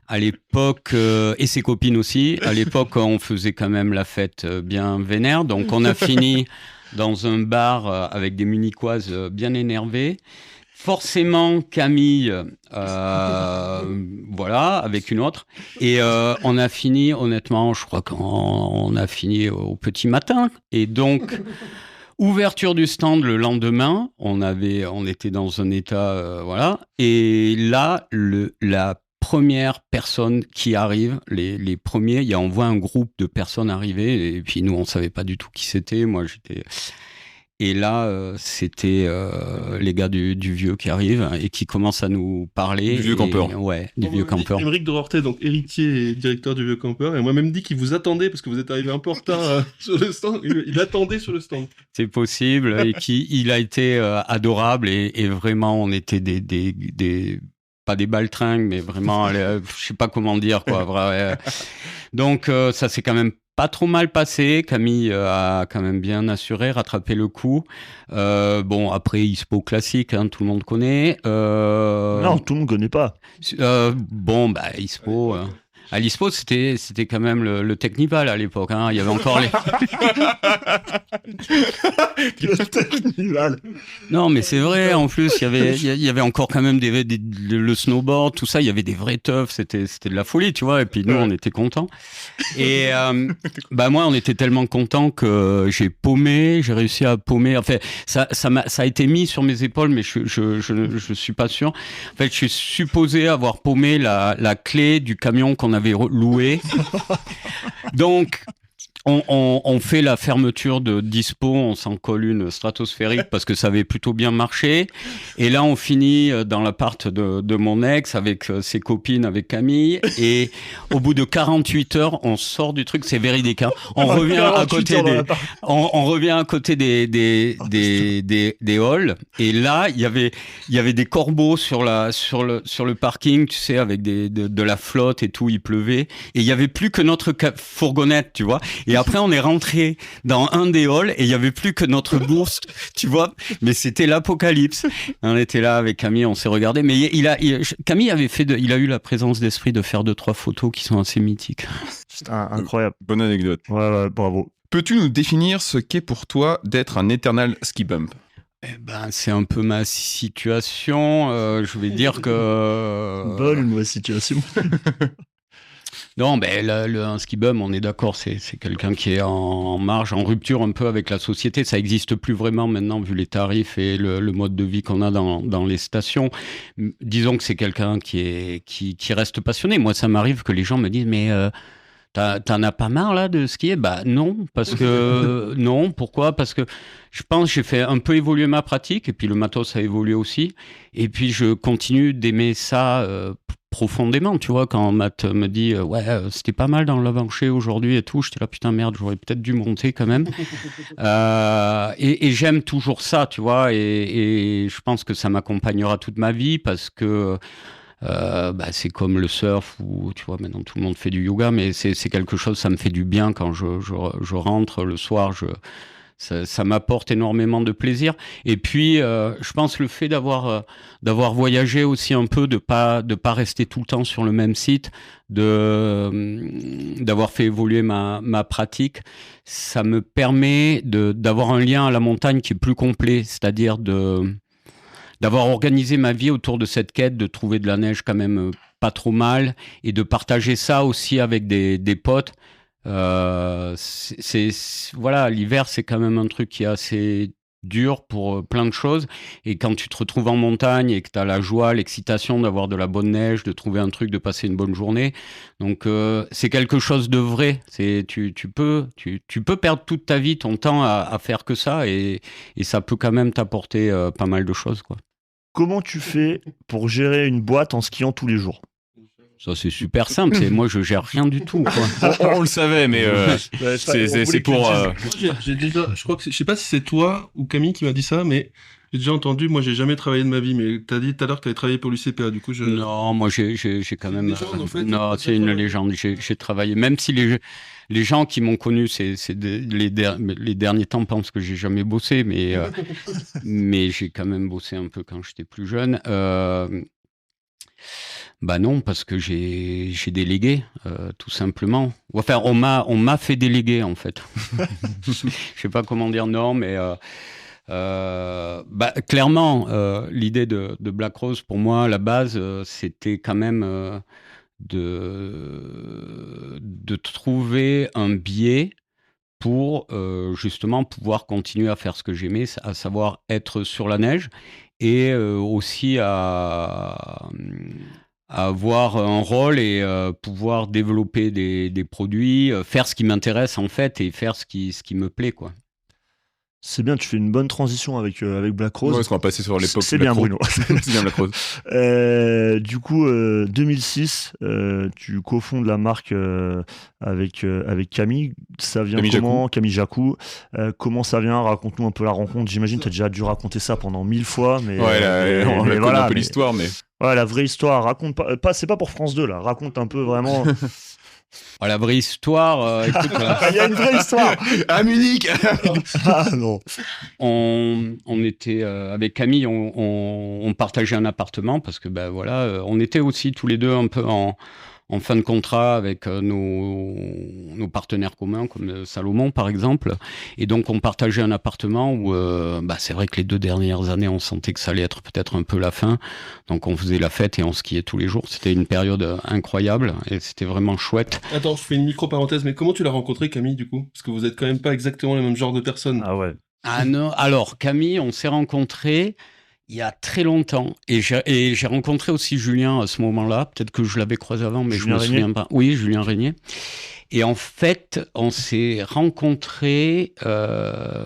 À l'époque, et ses copines aussi, à l'époque on faisait quand même la fête bien vénère. Donc on a fini dans un bar avec des Munichoises bien énervées. Forcément, Camille, voilà, avec une autre. Et on a fini, honnêtement, je crois qu'on a fini au petit matin. Et donc, ouverture du stand le lendemain, on était dans un état, voilà. Et là, la première personne qui arrive, les premiers, on voit un groupe de personnes arriver. Et puis nous, on savait pas du tout qui c'était. Moi, j'étais... Et là, c'était les gars du vieux qui arrivent et qui commencent à nous parler. Du vieux campeur. Ouais, du vieux campeur. Émeric de Rortet, donc héritier et directeur du vieux campeur, et on m'a même dit qu'il vous attendait parce que vous êtes arrivé un peu en retard sur le stand. Il attendait sur le stand. C'est possible. Et il a été adorable et vraiment, on était des pas des baltringues, mais vraiment, je sais pas comment dire, quoi. Vrai. Donc, ça s'est quand même pas trop mal passé. Camille a quand même bien assuré, rattrapé le coup. Bon, après, ISPO classique, hein, tout le monde connaît. Non, tout le monde connaît pas. Bon, bah, ISPO... À l'ISPO, c'était quand même le Technival à l'époque. Hein. Il y avait encore les... Le Technival. Non, mais c'est vrai. En plus, il y avait encore quand même le snowboard, tout ça. Il y avait des vrais teufs. C'était de la folie, tu vois. Et puis nous, on était contents. Et bah moi, on était tellement contents que j'ai réussi à paumer. Enfin, ça a été mis sur mes épaules, mais je suis pas sûr. En fait, je suis supposé avoir paumé la clé du camion qu'on avait loué. Donc, on fait la fermeture de Dispo, on s'en colle une stratosphérique parce que ça avait plutôt bien marché. Et là, on finit dans l'appart de mon ex avec ses copines, avec Camille. Et au bout de 48 heures, on sort du truc, c'est véridique. Hein. On revient à côté des halls. Et là, il y avait des corbeaux sur le parking, tu sais, avec de la flotte et tout, il pleuvait. Et il y avait plus que notre fourgonnette, tu vois. Et après, on est rentré dans un des halls et il y avait plus que notre bourse, tu vois. Mais c'était l'apocalypse. On était là avec Camille, on s'est regardé. Mais Camille il a eu la présence d'esprit de faire 2-3 photos qui sont assez mythiques. C'est incroyable. Bonne anecdote. Ouais, bravo. Peux-tu nous définir ce qu'est pour toi d'être un éternel ski bump ? Eh ben, c'est un peu ma situation. Je vais dire que... Bonne ou mauvaise situation. Non, ben un ski bum, on est d'accord, c'est quelqu'un qui est en marge, en rupture un peu avec la société. Ça n'existe plus vraiment maintenant vu les tarifs et le mode de vie qu'on a dans les stations. Disons que c'est quelqu'un qui reste passionné. Moi, ça m'arrive que les gens me disent, mais t'en as pas marre là de skier ? Bah non, parce que non. Pourquoi ? Parce que je pense que j'ai fait un peu évoluer ma pratique et puis le matos a évolué aussi. Et puis je continue d'aimer ça profondément, tu vois, quand Matt me dit ouais, c'était pas mal dans l'avancée aujourd'hui et tout, j'étais là, putain, merde, j'aurais peut-être dû monter quand même. Et j'aime toujours ça, tu vois, et je pense que ça m'accompagnera toute ma vie parce que c'est comme le surf où, tu vois, maintenant tout le monde fait du yoga, mais c'est quelque chose, ça me fait du bien quand je rentre le soir, ça m'apporte énormément de plaisir. Et puis, je pense le fait d'avoir voyagé aussi un peu, de pas rester tout le temps sur le même site, d'avoir fait évoluer ma pratique, ça me permet d'avoir un lien à la montagne qui est plus complet, c'est-à-dire d'avoir organisé ma vie autour de cette quête, de trouver de la neige quand même pas trop mal, et de partager ça aussi avec des potes. Voilà, l'hiver, c'est quand même un truc qui est assez dur pour plein de choses. Et quand tu te retrouves en montagne et que tu as la joie, l'excitation d'avoir de la bonne neige, de trouver un truc, de passer une bonne journée. Donc, c'est quelque chose de vrai. Tu peux perdre toute ta vie, ton temps à faire que ça. Et ça peut quand même t'apporter pas mal de choses, quoi. Comment tu fais pour gérer une boîte en skiant tous les jours ? Ça, c'est super simple. Moi, je gère rien du tout, quoi. On le savait, mais c'est pour... J'ai déjà, je crois que je sais pas si c'est toi ou Camille qui m'a dit ça, mais J'ai déjà entendu, moi j'ai jamais travaillé de ma vie, mais t'as dit tout à l'heure que t'avais travaillé pour l'UCPA, du coup je... Non, moi j'ai quand même. Légende, en fait. Non, c'est une légende. J'ai travaillé, même si les gens qui m'ont connu les derniers temps pensent que j'ai jamais bossé, mais j'ai quand même bossé un peu quand j'étais plus jeune. Bah non, parce que j'ai délégué, tout simplement. Enfin, on m'a fait déléguer en fait. Je sais pas comment dire non, mais bah, clairement, l'idée de Black Rose pour moi, à la base, c'était quand même de trouver un biais pour justement pouvoir continuer à faire ce que j'aimais, à savoir être sur la neige et aussi à avoir un rôle et pouvoir développer des produits, faire ce qui m'intéresse en fait et faire ce qui me plaît, quoi. C'est bien, tu fais une bonne transition avec Black Rose. Ouais, parce qu'on va passer sur l'époque. C'est bien, Bruno. C'est bien Black Rose. Du coup, 2006, tu cofondes la marque avec Camille. Ça vient Camille comment? Jacou. Camille Jacou. Comment ça vient? Raconte-nous un peu la rencontre. J'imagine que tu as déjà dû raconter ça pendant 1000 fois. Mais, Ouais, on mais connaît voilà, un peu mais- l'histoire, mais... Ouais, la vraie histoire. Raconte pas, c'est pas pour France 2, là. Raconte un peu vraiment. Ah, la vraie histoire, écoute, Il y a une vraie histoire. À Munich. Ah non. on était avec Camille, on partageait un appartement parce que ben voilà, on était aussi tous les deux un peu en fin de contrat avec nos partenaires communs comme Salomon par exemple, et donc on partageait un appartement où bah, c'est vrai que les 2 dernières années on sentait que ça allait être peut-être un peu la fin, donc on faisait la fête et on skiait tous les jours. C'était une période incroyable et c'était vraiment chouette. Attends, je fais une micro-parenthèse, mais comment tu l'as rencontré, Camille, du coup? Parce que vous êtes quand même pas exactement le même genre de personne. Ah ouais. Ah non, alors Camille, on s'est rencontrés il y a très longtemps et j'ai rencontré aussi Julien à ce moment-là. Peut-être que je l'avais croisé avant, mais Julien je me Régnier. souviens pas. Oui, Julien Régnier. Et en fait, on s'est rencontrés.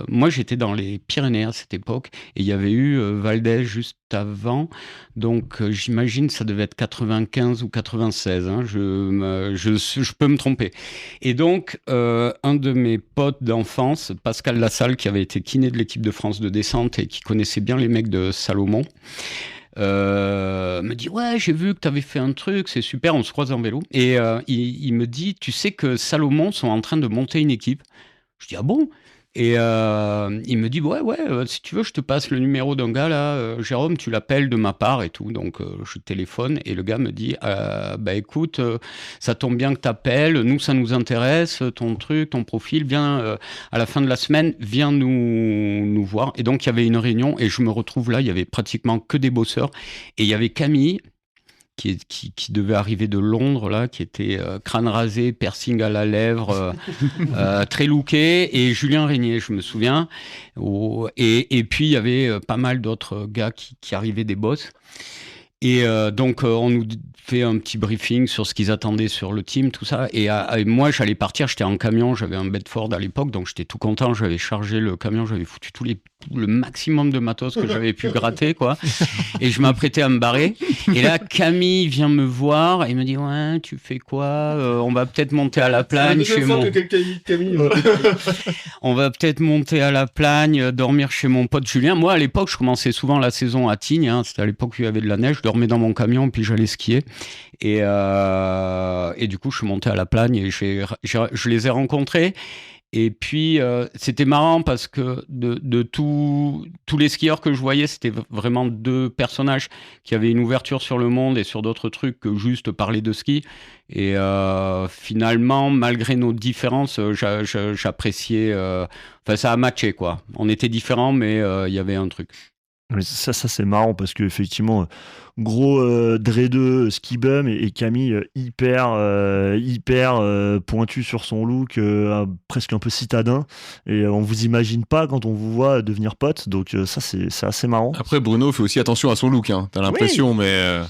Moi, j'étais dans les Pyrénées à cette époque et il y avait eu Valdez juste avant. Donc, j'imagine ça devait être 95 ou 96. Hein, je peux me tromper. Et donc, un de mes potes d'enfance, Pascal Lassalle, qui avait été kiné de l'équipe de France de descente et qui connaissait bien les mecs de Salomon, me dit ouais, j'ai vu que tu avais fait un truc, c'est super, on se croise en vélo et il me dit, tu sais que Salomon sont en train de monter une équipe. Je dis ah bon? Et il me dit ouais, si tu veux je te passe le numéro d'un gars là, Jérôme, tu l'appelles de ma part et tout. Donc je téléphone et le gars me dit bah écoute, ça tombe bien que t'appelles, nous ça nous intéresse, ton truc, ton profil, viens à la fin de la semaine, viens nous voir. Et donc il y avait une réunion et je me retrouve là, il y avait pratiquement que des bosseurs et il y avait Camille qui devait arriver de Londres, là, qui était crâne rasé, piercing à la lèvre, très looké, et Julien Régnier, je me souviens. Et puis, il y avait pas mal d'autres gars qui arrivaient des boss. Et donc, on nous fait un petit briefing sur ce qu'ils attendaient sur le team, tout ça. Et moi, j'allais partir, j'étais en camion, j'avais un Bedford à l'époque, donc j'étais tout content, j'avais chargé le camion, j'avais foutu le maximum de matos que j'avais pu gratter, quoi. Et je m'apprêtais à me barrer. Et là, Camille vient me voir et me dit ouais, tu fais quoi? On va peut-être monter à la plagne chez mon... Camille. On va peut-être monter à la plagne, dormir chez mon pote Julien. Moi, à l'époque, je commençais souvent la saison à Tignes. Hein. C'était à l'époque où il y avait de la neige. Je dormais dans mon camion, puis j'allais skier. Et du coup, je suis monté à la plagne et je les ai rencontrés. Et puis, c'était marrant parce que de tous les skieurs que je voyais, c'était vraiment 2 personnages qui avaient une ouverture sur le monde et sur d'autres trucs que juste parler de ski. Et finalement, malgré nos différences, j'appréciais... Enfin, ça a matché, quoi. On était différents, mais il y avait un truc. Mais ça c'est marrant parce que effectivement gros dreadeux ski bum et Camille hyper pointu sur son look, presque un peu citadin, et on vous imagine pas quand on vous voit devenir pote, donc ça c'est assez marrant. Après, Bruno fait aussi attention à son look, hein. T'as l'impression, mais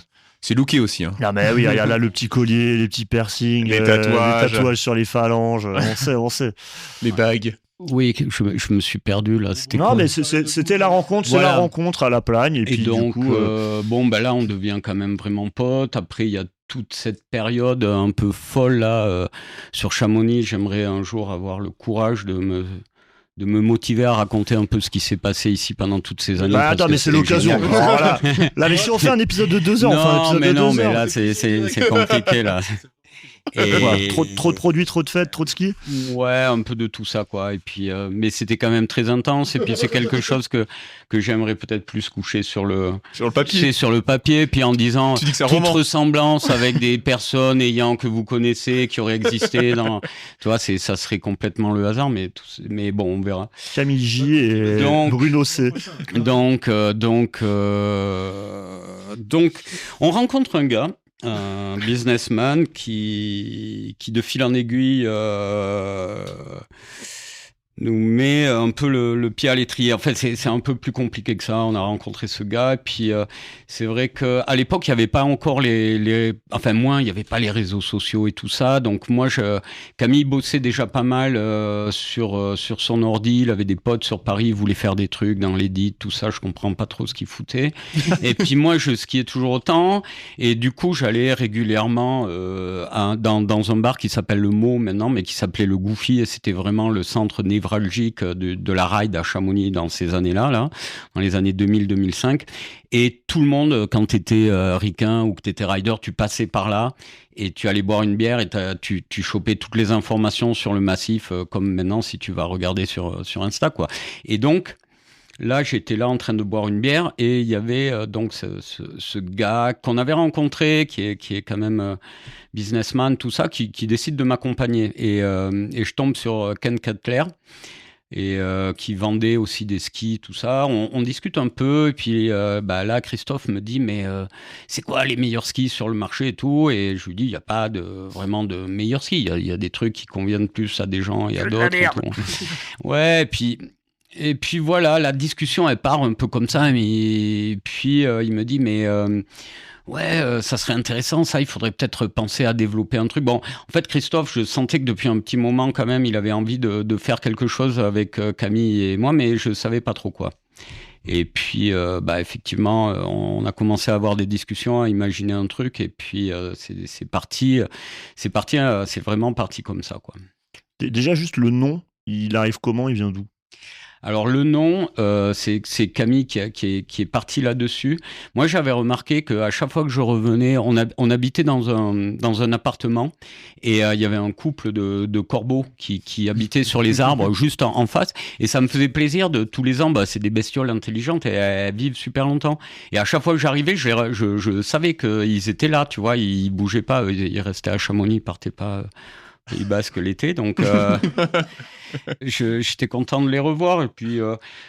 c'est looké aussi. Hein. Ah mais oui, il y a là le petit collier, les petits piercings, Les les tatouages sur les phalanges, on sait. Les bagues. Oui, je me suis perdu là. C'était Non, cool. mais c'était la rencontre, Voilà. c'est la rencontre à la plagne. Et puis donc, du coup, bon, bah là, on devient quand même vraiment potes. Après, il y a toute cette période un peu folle là sur Chamonix. J'aimerais un jour avoir le courage de me motiver à raconter un peu ce qui s'est passé ici pendant toutes ces années. Attends, mais c'est l'occasion. Voilà. Là, mais si on fait un épisode de 2 heures, mais là, c'est compliqué, là. Et... Trop de produits, trop de fêtes, trop de ski. Ouais, un peu de tout ça, quoi. Et puis, mais c'était quand même très intense. Et puis, c'est quelque chose que j'aimerais peut-être plus coucher sur le papier. Sur le papier, puis en disant toute ressemblance avec des personnes que vous connaissez, qui auraient existé dans. Tu vois, ça serait complètement le hasard, mais bon, on verra. Camille J et Bruno C. Donc, on rencontre un gars. Un businessman qui de fil en aiguille nous met un peu le pied à l'étrier. En fait, c'est un peu plus compliqué que ça. On a rencontré ce gars, et puis c'est vrai qu'à l'époque, il n'y avait pas encore il n'y avait pas les réseaux sociaux et tout ça. Donc moi, Camille bossait déjà pas mal sur son ordi. Il avait des potes sur Paris, il voulait faire des trucs dans l'édit, tout ça. Je comprends pas trop ce qu'il foutait. Et puis moi, je skiais toujours autant. Et du coup, j'allais régulièrement dans un bar qui s'appelle Le Mot maintenant, mais qui s'appelait Le Goofy, et c'était vraiment le centre névralgique de la ride à Chamonix dans ces années-là, dans les années 2000-2005. Et tout le monde, quand tu étais ricain ou que tu étais rider, tu passais par là et tu allais boire une bière et tu chopais toutes les informations sur le massif, comme maintenant si tu vas regarder sur Insta, quoi. Et donc, là, j'étais là en train de boire une bière et il y avait donc ce gars qu'on avait rencontré, qui est quand même businessman, tout ça, qui décide de m'accompagner. Et je tombe sur Ken Cutler, et qui vendait aussi des skis, tout ça. On discute un peu, et puis là, Christophe me dit, mais c'est quoi les meilleurs skis sur le marché et tout? Et je lui dis, il n'y a pas vraiment de meilleurs skis. Il y a des trucs qui conviennent plus à des gens, il y a d'autres. Et tout. Ouais, et puis voilà, la discussion, elle part un peu comme ça. Et puis il me dit, mais ça serait intéressant, ça, il faudrait peut-être penser à développer un truc. Bon, en fait, Christophe, je sentais que depuis un petit moment, quand même, il avait envie de faire quelque chose avec Camille et moi, mais je savais pas trop quoi. Et puis, effectivement, on a commencé à avoir des discussions, à imaginer un truc, et puis c'est parti. C'est vraiment parti comme ça, quoi. Déjà, juste le nom, il arrive comment? Il vient d'où? Alors le nom, c'est Camille qui est partie là-dessus. Moi, j'avais remarqué qu'à chaque fois que je revenais, on habitait dans un appartement, et il y avait un couple de corbeaux qui habitaient sur les arbres juste en face, et ça me faisait plaisir de tous les ans. C'est des bestioles intelligentes et elles vivent super longtemps. Et à chaque fois que j'arrivais, je savais qu'ils étaient là, tu vois, ils bougeaient pas, ils restaient à Chamonix, ils partaient pas. Pays Basque l'été, donc j'étais content de les revoir. Et puis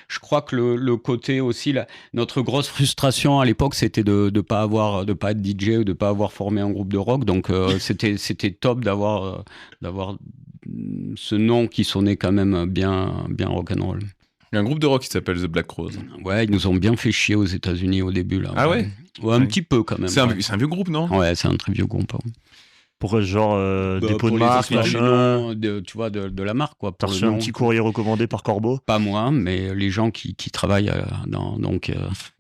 je crois que le côté aussi, notre grosse frustration à l'époque, c'était de pas être DJ ou de pas avoir formé un groupe de rock. Donc c'était top d'avoir ce nom qui sonnait quand même bien rock'n'roll. Il y a un groupe de rock qui s'appelle The Black Crowes. Ouais, ils nous ont bien fait chier aux États-Unis au début là. Ah ouais, un petit peu quand même. C'est un vieux groupe, non? Ouais, c'est un très vieux groupe. Hein. Pour genre dépôt de marque, machin. Tu vois, de la marque, quoi. T'as reçu un petit courrier recommandé par Corbeau? Pas moi, mais les gens qui travaillent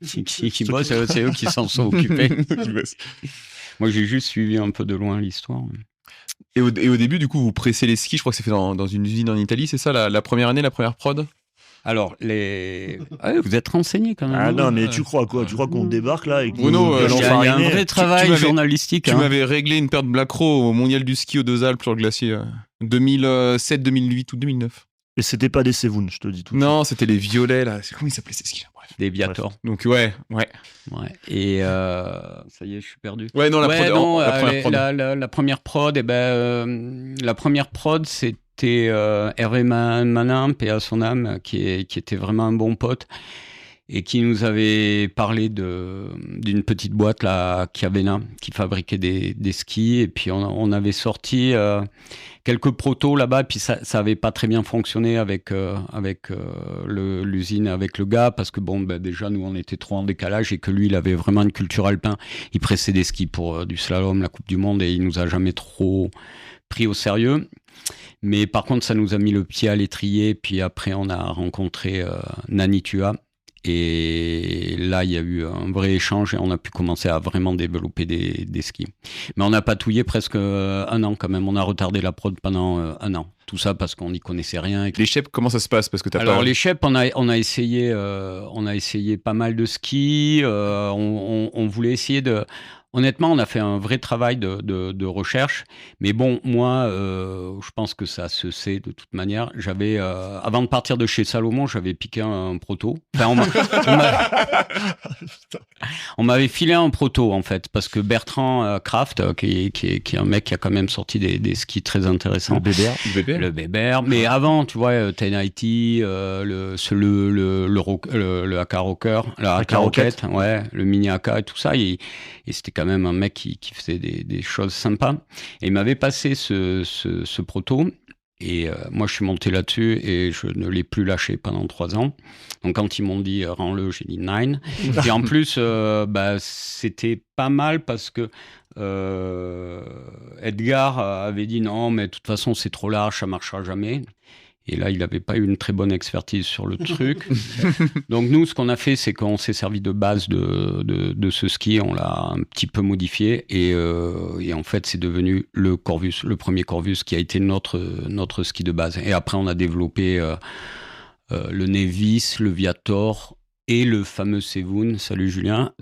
qui bossent, c'est eux qui s'en sont occupés. Moi, j'ai juste suivi un peu de loin l'histoire. Et au début, du coup, vous pressez les skis, je crois que c'est fait dans une usine en Italie, c'est ça, la première année, la première prod? Alors, vous êtes renseigné quand même. Ah non, mais tu crois quoi? Tu crois qu'on débarque là et Bruno, il y a un vrai travail journalistique. Tu m'avais réglé une paire de Black Crow au Mondial du ski aux Deux Alpes sur le glacier 2007, 2008 ou 2009. Et c'était pas des Sevoun, je te dis tout. Non, c'était les violets là. Comment ils s'appelaient ces skis là? Bref. Des Viator. Donc ouais. Et ça y est, je suis perdu. Ouais, non, la première prod. La première prod, la première prod, c'était Hervé Manin, paix à son âme, qui était vraiment un bon pote et qui nous avait parlé d'une petite boîte là, Chiavenna, qui fabriquait des skis. Et puis on avait sorti quelques protos là-bas, et puis ça avait pas très bien fonctionné avec l'usine, avec le gars, parce que déjà nous on était trop en décalage, et que lui il avait vraiment une culture alpin. Il pressait des skis pour du slalom, la Coupe du Monde, et il nous a jamais trop pris au sérieux. Mais par contre, ça nous a mis le pied à l'étrier. Puis après, on a rencontré Nani Tua. Et là, il y a eu un vrai échange et on a pu commencer à vraiment développer des skis. Mais on a patouillé presque 1 an quand même. On a retardé la prod pendant 1 an. Tout ça parce qu'on n'y connaissait rien. Les shapes, comment ça se passe? Parce que les shapes, on a essayé pas mal de skis. On voulait essayer de... Honnêtement, on a fait un vrai travail de recherche. Mais bon, moi, je pense que ça se sait de toute manière. J'avais, avant de partir de chez Salomon, j'avais piqué un proto. Enfin, on m'avait filé un proto, en fait, parce que Bertrand Kraft, qui est un mec qui a quand même sorti des skis très intéressants. Le Bébert. Mais avant, tu vois, 1080, le AK Rocker, la AK Rocket, ouais, le Mini AK et tout ça. Et c'était quand même un mec qui faisait des choses sympas. Et il m'avait passé ce proto. Et moi, je suis monté là-dessus et je ne l'ai plus lâché pendant 3 ans. Donc, quand ils m'ont dit « rends-le », j'ai dit « nine ». Et en plus, c'était pas mal parce que Edgar avait dit « non, mais de toute façon, c'est trop large, ça marchera jamais ». Et là, il n'avait pas eu une très bonne expertise sur le truc. Donc nous, ce qu'on a fait, c'est qu'on s'est servi de base de ce ski, on l'a un petit peu modifié, et en fait, c'est devenu le Corvus, le premier Corvus qui a été notre ski de base. Et après, on a développé le Nevis, le Viator et le fameux Sevoun. Salut Julien.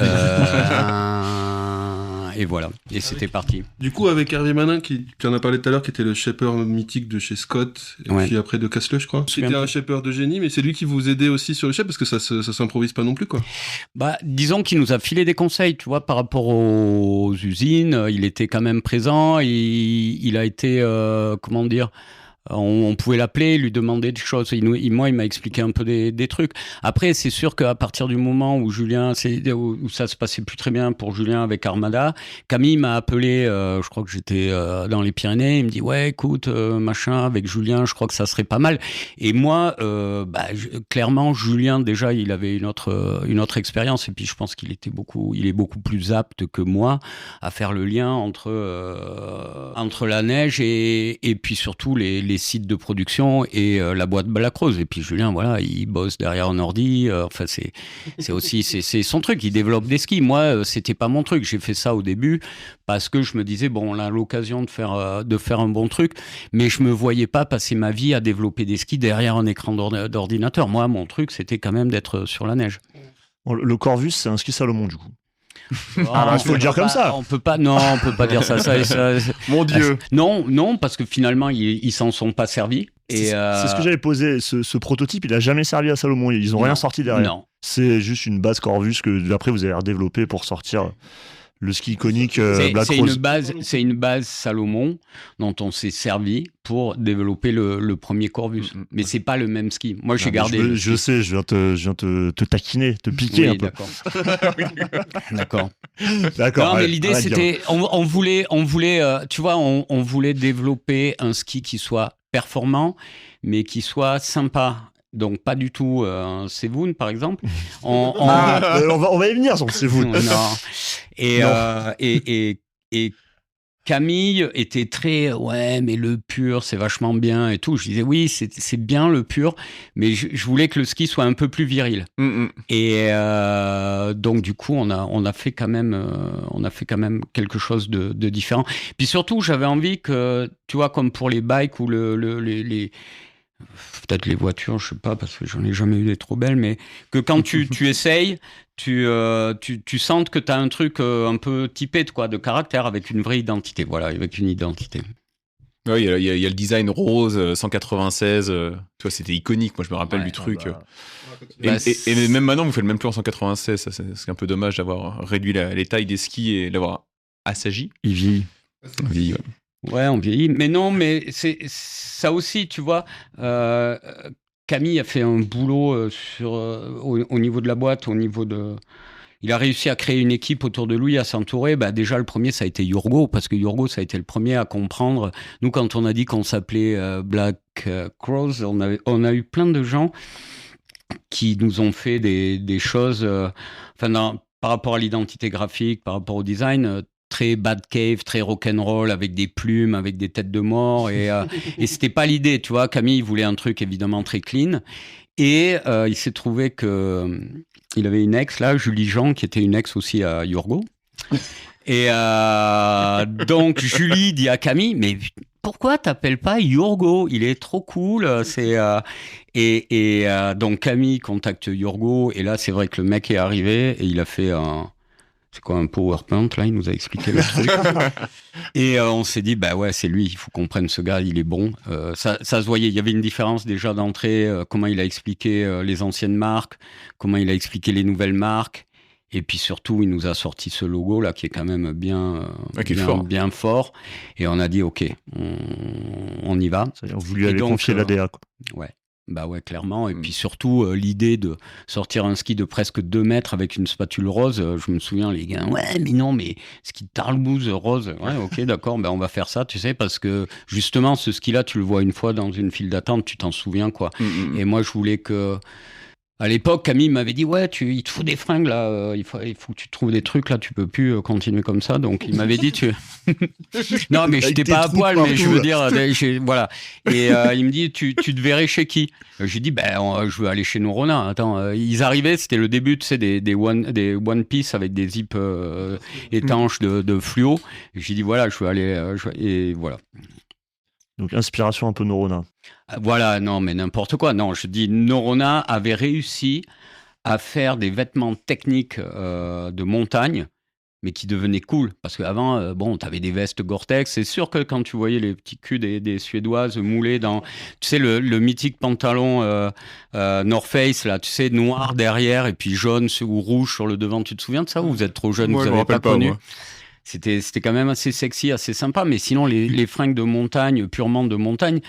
Et voilà, et c'était parti. Du coup, avec Hervé Manin, tu en as parlé tout à l'heure, qui était le shaper mythique de chez Scott, et puis après de Castle, je crois. C'était un shaper de génie, mais c'est lui qui vous aidait aussi sur le shape, parce que ça s'improvise pas non plus, quoi. Bah, disons qu'il nous a filé des conseils, tu vois, par rapport aux usines. Il était quand même présent, il a été, comment dire... On pouvait l'appeler, lui demander des choses. Il m'a expliqué un peu des trucs. Après, c'est sûr qu'à partir du moment où où ça se passait plus très bien pour Julien avec Armada, Camille m'a appelé, je crois que j'étais dans les Pyrénées, il me dit « ouais, écoute, machin, avec Julien, je crois que ça serait pas mal ». Et moi, clairement, Julien, déjà, il avait une autre expérience, et puis je pense il est beaucoup plus apte que moi à faire le lien entre la neige et puis surtout les sites de production et la boîte Black Rose. Et puis Julien, voilà, il bosse derrière un ordi. Enfin, c'est aussi c'est son truc. Il développe des skis. Moi, c'était pas mon truc. J'ai fait ça au début parce que je me disais bon, on a l'occasion de faire un bon truc, mais je me voyais pas passer ma vie à développer des skis derrière un écran d'ordinateur. Moi, mon truc, c'était quand même d'être sur la neige. Le Corvus, c'est un ski Salomon, du coup. Il faut le dire comme ça. On peut pas dire ça. Mon Dieu. Non, parce que finalement, ils s'en sont pas servis. Et c'est ce que j'avais posé. Ce prototype, il a jamais servi à Salomon. Ils ont rien sorti derrière. Non. C'est juste une base Corvus que après vous avez redéveloppé pour sortir le ski iconique Black Rose. C'est une base Salomon dont on s'est servi pour développer le premier Corvus. Mais c'est pas le même ski. Moi, j'ai gardé. Je sais, je viens te taquiner, te piquer un peu. D'accord. Non, mais l'idée, c'était, on voulait, tu vois, on voulait développer un ski qui soit performant, mais qui soit sympa. Donc, pas du tout un Sevoun, par exemple. On va y venir sur le Sevoun. Non. Et Camille était très ouais, mais le pur c'est vachement bien et tout. Je disais oui, c'est bien le pur, mais je voulais que le ski soit un peu plus viril. Et donc du coup on a fait quand même quelque chose de différent. Puis surtout j'avais envie que, tu vois, comme pour les bikes ou les peut-être les voitures, je sais pas, parce que j'en ai jamais eu des trop belles, mais que quand tu essayes, tu sentes que tu as un truc un peu typé de caractère, avec une vraie identité, voilà, avec une identité. Oui, il y a le design rose, 196, tu vois, c'était iconique, moi je me rappelle du truc. Et même maintenant, vous faites le même plus en 196, c'est un peu dommage d'avoir réduit les tailles des skis et l'avoir assagi. Il vieillit. Ouais. Ouais, on vieillit. Mais non, mais c'est ça aussi, tu vois. Camille a fait un boulot au niveau de la boîte, il a réussi à créer une équipe autour de lui, à s'entourer. Bah, déjà, le premier, ça a été Yurgo, parce que Yurgo, ça a été le premier à comprendre. Nous, quand on a dit qu'on s'appelait Black Crows, on a eu plein de gens qui nous ont fait des choses, par rapport à l'identité graphique, par rapport au design, très Batcave, très rock'n'roll, avec des plumes, avec des têtes de mort. Et c'était pas l'idée, tu vois. Camille voulait un truc évidemment très clean. Et il s'est trouvé que il avait une ex, là, Julie Jean, qui était une ex aussi à Yurgo. Et donc, Julie dit à Camille, mais pourquoi t'appelles pas Yurgo? Il est trop cool. Donc, Camille contacte Yurgo. Et là, c'est vrai que le mec est arrivé et il a fait c'est quoi un PowerPoint, là, il nous a expliqué le truc. Et on s'est dit, bah ouais, c'est lui, il faut qu'on prenne ce gars, il est bon. Ça se voyait, il y avait une différence déjà d'entrée, comment il a expliqué les anciennes marques, comment il a expliqué les nouvelles marques. Et puis surtout, il nous a sorti ce logo là qui est quand même bien fort. Et on a dit ok, on y va. C'est-à-dire, vous lui avez confié l'ADA, quoi. Ouais. Bah ouais, clairement. Et puis surtout, l'idée de sortir un ski de presque 2 mètres avec une spatule rose, je me souviens, les gars, ouais, mais non, mais ski de Tarlebouze rose. Ouais, ok, d'accord, ben on va faire ça, tu sais, parce que justement, ce ski-là, tu le vois une fois dans une file d'attente, tu t'en souviens, quoi. Et moi, je voulais que... À l'époque, Camille m'avait dit, ouais, il te faut des fringues, là, il faut que tu trouves des trucs, là, tu peux plus continuer comme ça. Donc, il m'avait dit, non, mais j'étais pas à poil, mais je veux dire, voilà. Et il me dit, tu te verrais chez qui? J'ai dit, je veux aller chez Norona. Attends, ils arrivaient, c'était le début, tu sais, des One Piece avec des zips étanches de fluo. J'ai dit, voilà, je veux aller, et voilà. Donc, inspiration un peu Norona. Voilà, non, mais n'importe quoi. Non, je dis, Norona avait réussi à faire des vêtements techniques de montagne, mais qui devenaient cool. Parce qu'avant, t'avais des vestes Gore-Tex. C'est sûr que quand tu voyais les petits culs des Suédoises moulés dans, tu sais, le mythique pantalon North Face, là, tu sais, noir derrière et puis jaune ou rouge sur le devant. Tu te souviens de ça ou vous êtes trop jeune, Moi, vous je me n'avez pas rappelle pas, connu? moi. C'était quand même assez sexy, assez sympa. Mais sinon, les fringues de montagne, purement de montagne,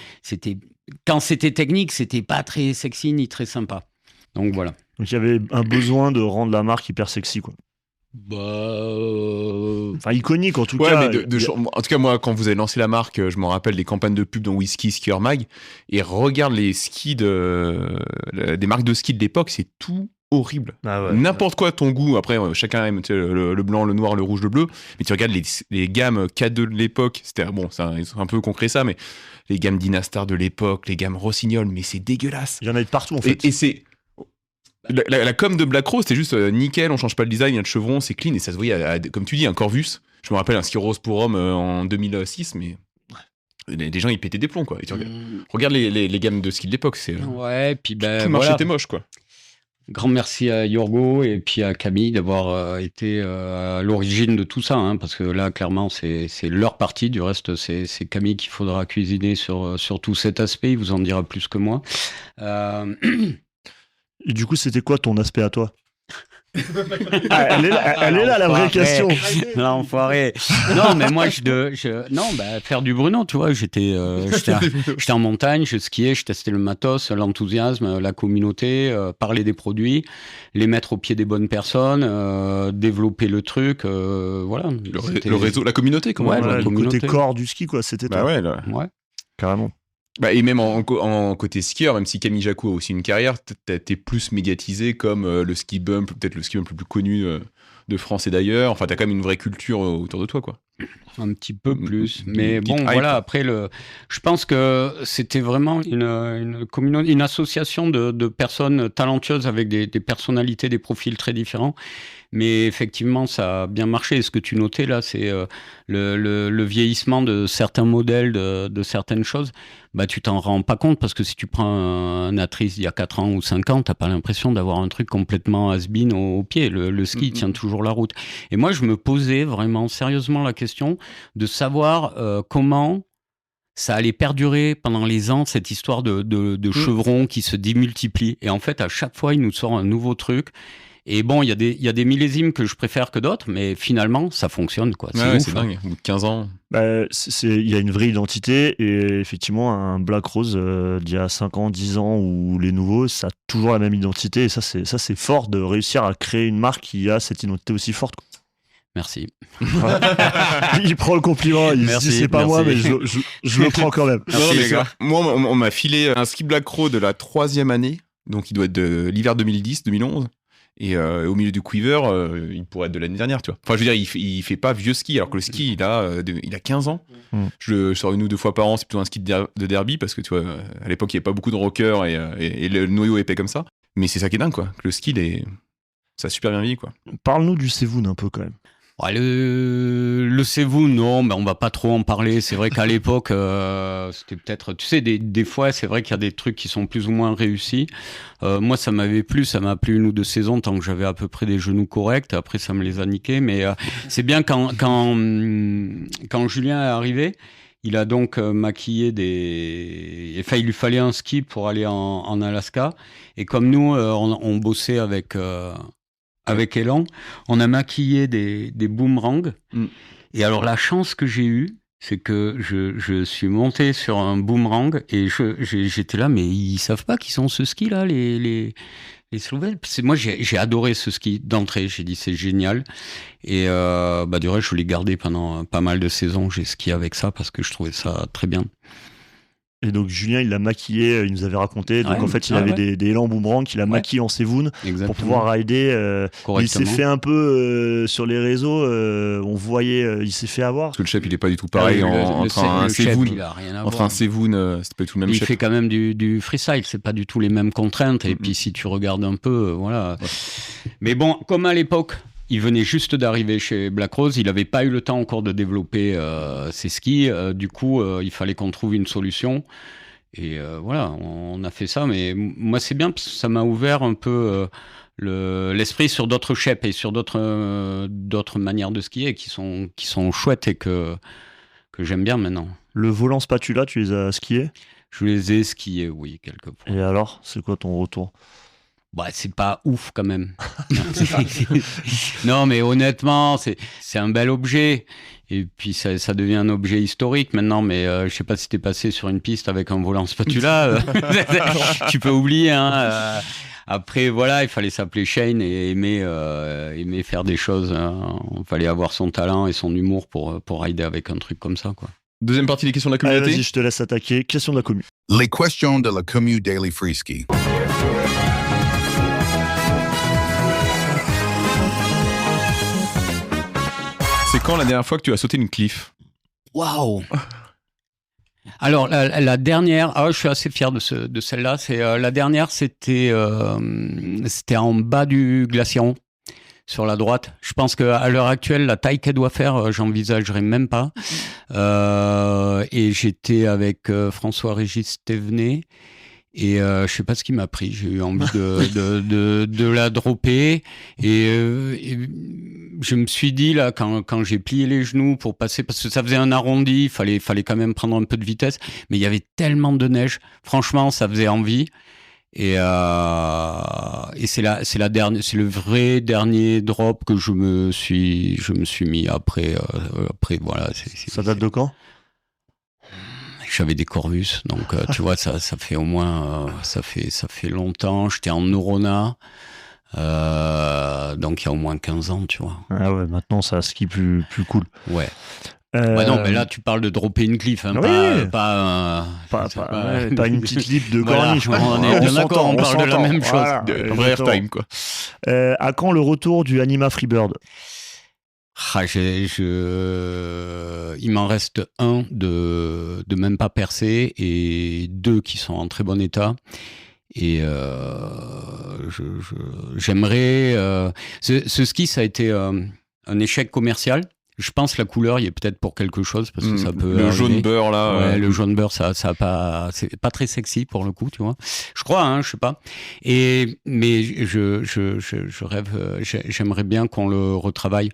quand c'était technique, c'était pas très sexy ni très sympa. Donc voilà. Donc il y avait un besoin de rendre la marque hyper sexy, quoi. Enfin, iconique en tout cas. Mais en tout cas, moi, quand vous avez lancé la marque, je me rappelle des campagnes de pub dans Whisky, Skier Mag, et regarde les skis des marques de ski de l'époque, c'est tout horrible. Ah ouais, N'importe quoi ton goût. Après, chacun aime le blanc, le noir, le rouge, le bleu. Mais tu regardes les gammes K2 de l'époque. C'était ils sont un peu concret ça, mais les gammes Dynastar de l'époque, les gammes Rossignol, mais c'est dégueulasse. Il y en a de partout en fait. Et c'est la com de Black Rose, c'était juste nickel. On change pas le design, il y a le chevron, c'est clean et ça se voyait. Comme tu dis, un Corvus. Je me rappelle un ski rose pour homme en 2006, mais. Les gens ils pétaient des plombs, quoi. Et tu regarde les gammes de ski de l'époque, c'est ouais, puis tout le marché était moche, quoi. Grand merci à Yurgo et puis à Camille d'avoir été à l'origine de tout ça, hein, parce que là, clairement, c'est leur partie. Du reste, c'est Camille qu'il faudra cuisiner sur tout cet aspect. Il vous en dira plus que moi. Et du coup, c'était quoi ton aspect à toi? Elle est là la vraie question. L'enfoiré. Non, mais moi, faire du Bruno, tu vois, j'étais en montagne, je skiais, je testais le matos, l'enthousiasme, la communauté, parler des produits, les mettre au pied des bonnes personnes, développer le truc, voilà. Le réseau, la communauté, comment ouais, on le côté corps du ski, quoi, c'était bah ouais, là. Ouais. Carrément. Et même en côté skieur, même si Camille Jacou a aussi une carrière, t'es plus médiatisé comme le ski bump, peut-être le ski bump le plus connu de France et d'ailleurs. Enfin, t'as quand même une vraie culture autour de toi, quoi. Un petit peu plus. Mais bon, voilà, après, je pense que c'était vraiment une communauté, une association de personnes talentueuses avec des personnalités, des profils très différents. Mais effectivement, ça a bien marché. Et ce que tu notais là, c'est le vieillissement de certains modèles, de certaines choses. Bah, tu t'en rends pas compte parce que si tu prends un Atrice d'il y a 4 ans ou 5 ans, t'as pas l'impression d'avoir un truc complètement has-been au pied. Le ski tient toujours la route. Et moi, je me posais vraiment sérieusement la question de savoir comment ça allait perdurer pendant les ans, cette histoire de chevrons qui se démultiplient. Et en fait, à chaque fois, il nous sort un nouveau truc. Et bon, il y a des millésimes que je préfère que d'autres, mais finalement, ça fonctionne, quoi. C'est dingue. Au bout de 15 ans. Il y a une vraie identité, et effectivement, un Black Rose d'il y a 5 ans, 10 ans, ou les nouveaux, ça a toujours la même identité. Et ça, c'est fort de réussir à créer une marque qui a cette identité aussi forte, quoi. Merci. Il prend le compliment, il se dit c'est pas moi, mais je le prends quand même. Moi, on m'a filé un ski Black Rose de la 3e année, donc il doit être de l'hiver 2010-2011. Et au milieu du quiver, il pourrait être de l'année dernière, tu vois. Enfin, je veux dire, il fait pas vieux ski, alors que le ski, il a 15 ans. Je sors 1 ou 2 fois par an, c'est plutôt un ski de derby, parce que tu vois, à l'époque, il n'y avait pas beaucoup de rockers et le noyau épais comme ça. Mais c'est ça qui est dingue, quoi. Que le ski, Ça a super bien vieilli, quoi. Parle-nous du Sevoun un peu quand même. Ouais, le Sevoun, non, mais on va pas trop en parler. C'est vrai qu'à l'époque, c'était peut-être, tu sais, des fois, c'est vrai qu'il y a des trucs qui sont plus ou moins réussis. Moi, ça m'a plu 1 ou 2 saisons tant que j'avais à peu près des genoux corrects. Après, ça me les a niqués. Mais c'est bien quand Julien est arrivé, il a donc maquillé Enfin, il lui fallait un ski pour aller en Alaska. Et comme nous, on bossait avec Elan, on a maquillé des boomerangs. Et alors, la chance que j'ai eue, c'est que je suis monté sur un boomerang et j'étais là, mais ils savent pas qu'ils sont ce ski-là, les Slovènes. Moi, j'ai adoré ce ski d'entrée. J'ai dit, c'est génial. Et du reste, je l'ai gardé pendant pas mal de saisons. J'ai skié avec ça parce que je trouvais ça très bien. Et donc Julien, il l'a maquillé, il nous avait raconté. Donc en fait, il avait des élans boomerang qu'il a maquillé en Sevoun pour pouvoir rider. Il s'est fait un peu sur les réseaux. On voyait, il s'est fait avoir. Parce que le shape, il est pas du tout pareil entre un Sevoun. Entre un Sevoun, c'est pas du tout le même shape. Il fait quand même du freestyle. C'est pas du tout les mêmes contraintes. Et puis si tu regardes un peu, voilà. Ouais. Mais bon, comme à l'époque, il venait juste d'arriver chez Black Rose, il n'avait pas eu le temps encore de développer ses skis. Du coup, il fallait qu'on trouve une solution. Et voilà, on a fait ça. Mais moi, c'est bien parce que ça m'a ouvert un peu l'esprit sur d'autres shapes et sur d'autres manières de skier qui sont chouettes et que j'aime bien maintenant. Le volant spatula, tu les as skiés ? Je les ai skiés, oui, quelques fois. Et alors, c'est quoi ton retour ? Bah, c'est pas ouf quand même. Non, mais honnêtement, c'est un bel objet. Et puis ça devient un objet historique maintenant. Mais je sais pas si t'es passé sur une piste avec un volant spatula. Tu peux oublier. Hein, après, voilà, il fallait s'appeler Shane et aimer faire des choses. Hein. Il fallait avoir son talent et son humour pour rider avec un truc comme ça, quoi. Deuxième partie des questions de la communauté. Allez, vas-y, je te laisse attaquer. Question de la commu. Les questions de la commu Daily Freeski. C'est quand la dernière fois que tu as sauté une cliff ? Waouh! Alors, la dernière, je suis assez fier de celle-là. La dernière, c'était en bas du glacier sur la droite. Je pense qu'à l'heure actuelle, la taille qu'elle doit faire, j'envisagerais même pas. Et j'étais avec François-Régis Thévenet. Et je sais pas ce qui m'a pris. J'ai eu envie de la dropper. Et je me suis dit, là, quand j'ai plié les genoux pour passer, parce que ça faisait un arrondi, il fallait quand même prendre un peu de vitesse. Mais il y avait tellement de neige. Franchement, ça faisait envie. Et c'est le vrai dernier drop que je me suis mis après voilà. Ça date de quand? J'avais des Corvus, donc tu vois, ça fait au moins, ça fait longtemps. J'étais en Neurona, donc il y a au moins 15 ans, tu vois. Ah ouais, maintenant ça skie plus cool. Ouais. Ouais, non, mais là tu parles de dropper une cliff, hein, oui. pas une petite lip de corniche. Voilà, on est bien d'accord, on parle de la même chose. Voilà, vrai airtime, quoi. À quand le retour du Anima Freebird? Il m'en reste un de même pas percé et 2 qui sont en très bon état. Et j'aimerais... ce ski, ça a été un échec commercial. Je pense que la couleur, il y est peut-être pour quelque chose parce que ça peut. Le arriver. jaune beurre là. Ouais, le jaune beurre, ça a pas, c'est pas très sexy pour le coup, tu vois. Je crois, hein, je sais pas. Mais je rêve, j'aimerais bien qu'on le retravaille.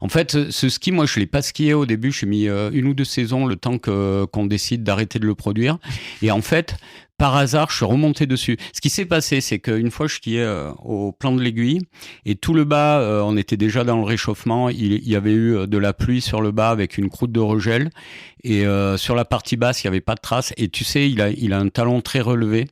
En fait, ce ski, moi, je l'ai pas skié au début. J'ai mis 1 ou 2 saisons le temps qu'on décide d'arrêter de le produire. Et en fait, par hasard, je suis remonté dessus. Ce qui s'est passé, c'est qu'une fois, je skiais au plan de l'Aiguille et tout le bas, on était déjà dans le réchauffement. Il y avait eu de la pluie sur le bas avec une croûte de regel et sur la partie basse, il n'y avait pas de traces. Et tu sais, il a un talon très relevé.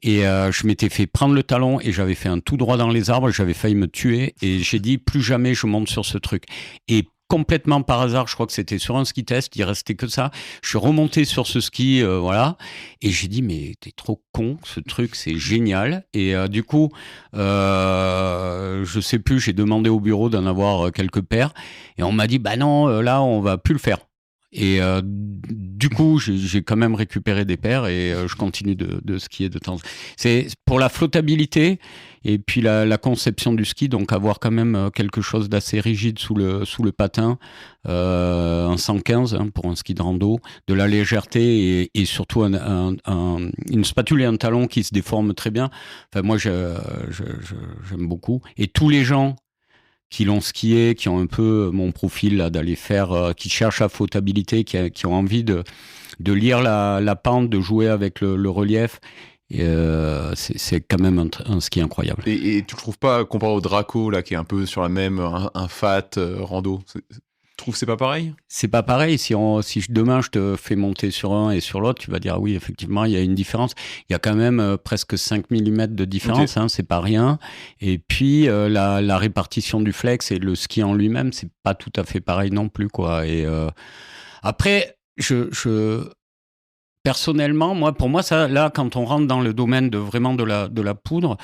Et je m'étais fait prendre le talon et j'avais fait un tout droit dans les arbres. J'avais failli me tuer et j'ai dit plus jamais je monte sur ce truc. Et complètement par hasard, je crois que c'était sur un ski test, il restait que ça. Je suis remonté sur ce ski, voilà, et j'ai dit mais t'es trop con, ce truc c'est génial. Et du coup, je sais plus, j'ai demandé au bureau d'en avoir quelques paires, et on m'a dit bah non, là on va plus le faire. Et du coup, j'ai quand même récupéré des paires et je continue de skier de temps en temps. C'est pour la flottabilité et puis la conception du ski, donc avoir quand même quelque chose d'assez rigide sous le patin, un 115 pour un ski de rando, de la légèreté et surtout une spatule et un talon qui se déforment très bien. Enfin, moi, j'aime beaucoup. Et tous les gens qui l'ont skié, qui ont un peu mon profil là, d'aller faire, qui cherchent la flottabilité, qui ont envie de lire la pente, de jouer avec le relief. Et c'est quand même un ski incroyable. Et tu ne trouves pas, comparé au Draco, là, qui est un peu sur la même, un fat rando, tu trouves que c'est pas pareil ? C'est pas pareil. Si demain je te fais monter sur un et sur l'autre, tu vas dire oui, effectivement, il y a une différence. Il y a quand même presque 5 mm de différence, okay. C'est pas rien. Et puis la répartition du flex et le ski en lui-même, c'est pas tout à fait pareil non plus, quoi. Et après, personnellement, pour moi, ça, là, quand on rentre dans le domaine de la poudre,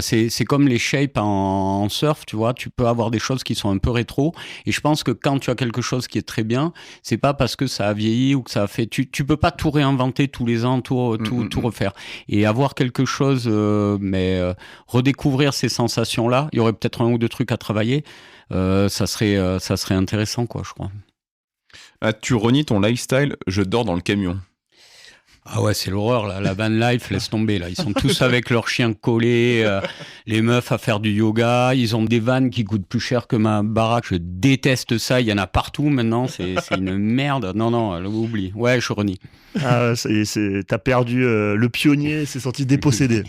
c'est comme les shapes en surf, tu vois. Tu peux avoir des choses qui sont un peu rétro. Et je pense que quand tu as quelque chose qui est très bien, c'est pas parce que ça a vieilli ou que ça a fait. Tu peux pas tout réinventer tous les ans, tout refaire. Et avoir quelque chose, redécouvrir ces sensations-là. Il y aurait peut-être un ou deux trucs à travailler. Ça serait intéressant, quoi, je crois. Ah, tu renies ton lifestyle. Je dors dans le camion. Ah ouais, c'est l'horreur, là. La van life, laisse tomber, là. Ils sont tous avec leurs chiens collés, les meufs à faire du yoga, ils ont des vannes qui coûtent plus cher que ma baraque. Je déteste ça, il y en a partout maintenant, c'est une merde. Non, oublie. Ouais, je renie. Ah, t'as perdu le pionnier, c'est sorti dépossédé.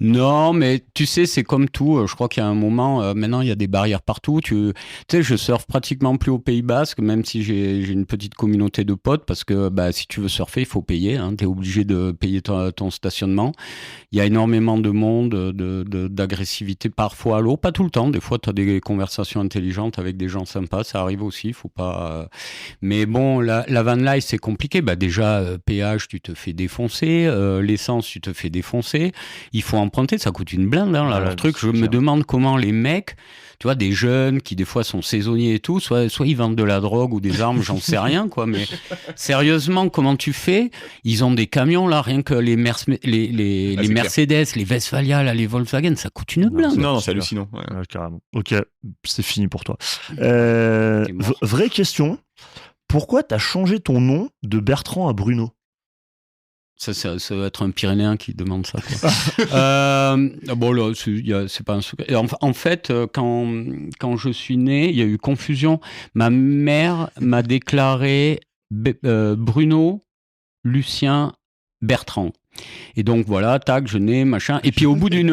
Non, mais tu sais, c'est comme tout. Je crois qu'il y a un moment, maintenant, il y a des barrières partout. Tu sais, je surfe pratiquement plus au Pays Basque, même si j'ai une petite communauté de potes, parce que si tu veux surfer, il faut payer. Tu es obligé de payer ton stationnement. Il y a énormément de monde, d'agressivité parfois à l'eau, pas tout le temps. Des fois, tu as des conversations intelligentes avec des gens sympas, ça arrive aussi, faut pas... Mais bon, la van life, c'est compliqué. Déjà, péage, tu te fais défoncer. L'essence, tu te fais défoncer. Il faut emprunter, ça coûte une blinde. Leur truc, je me demande comment les mecs, tu vois, des jeunes qui des fois sont saisonniers et tout, soit ils vendent de la drogue ou des armes, j'en sais rien, quoi. Mais sérieusement, comment tu fais ? Ils ont des camions, là, rien que les Mercedes, les Westfalia, là, les Volkswagen, ça coûte une blinde. Non, c'est hallucinant. Ouais. Ouais, carrément. Ok, c'est fini pour toi. Vraie question. Pourquoi t'as changé ton nom de Bertrand à Bruno ? Ça va être un Pyrénéen qui demande ça, quoi. Bon, là, c'est pas un secret. En fait, quand je suis né, il y a eu confusion. Ma mère m'a déclaré Bruno, Lucien, Bertrand. Et donc voilà, tac, je nais, machin. Et puis au bout d'une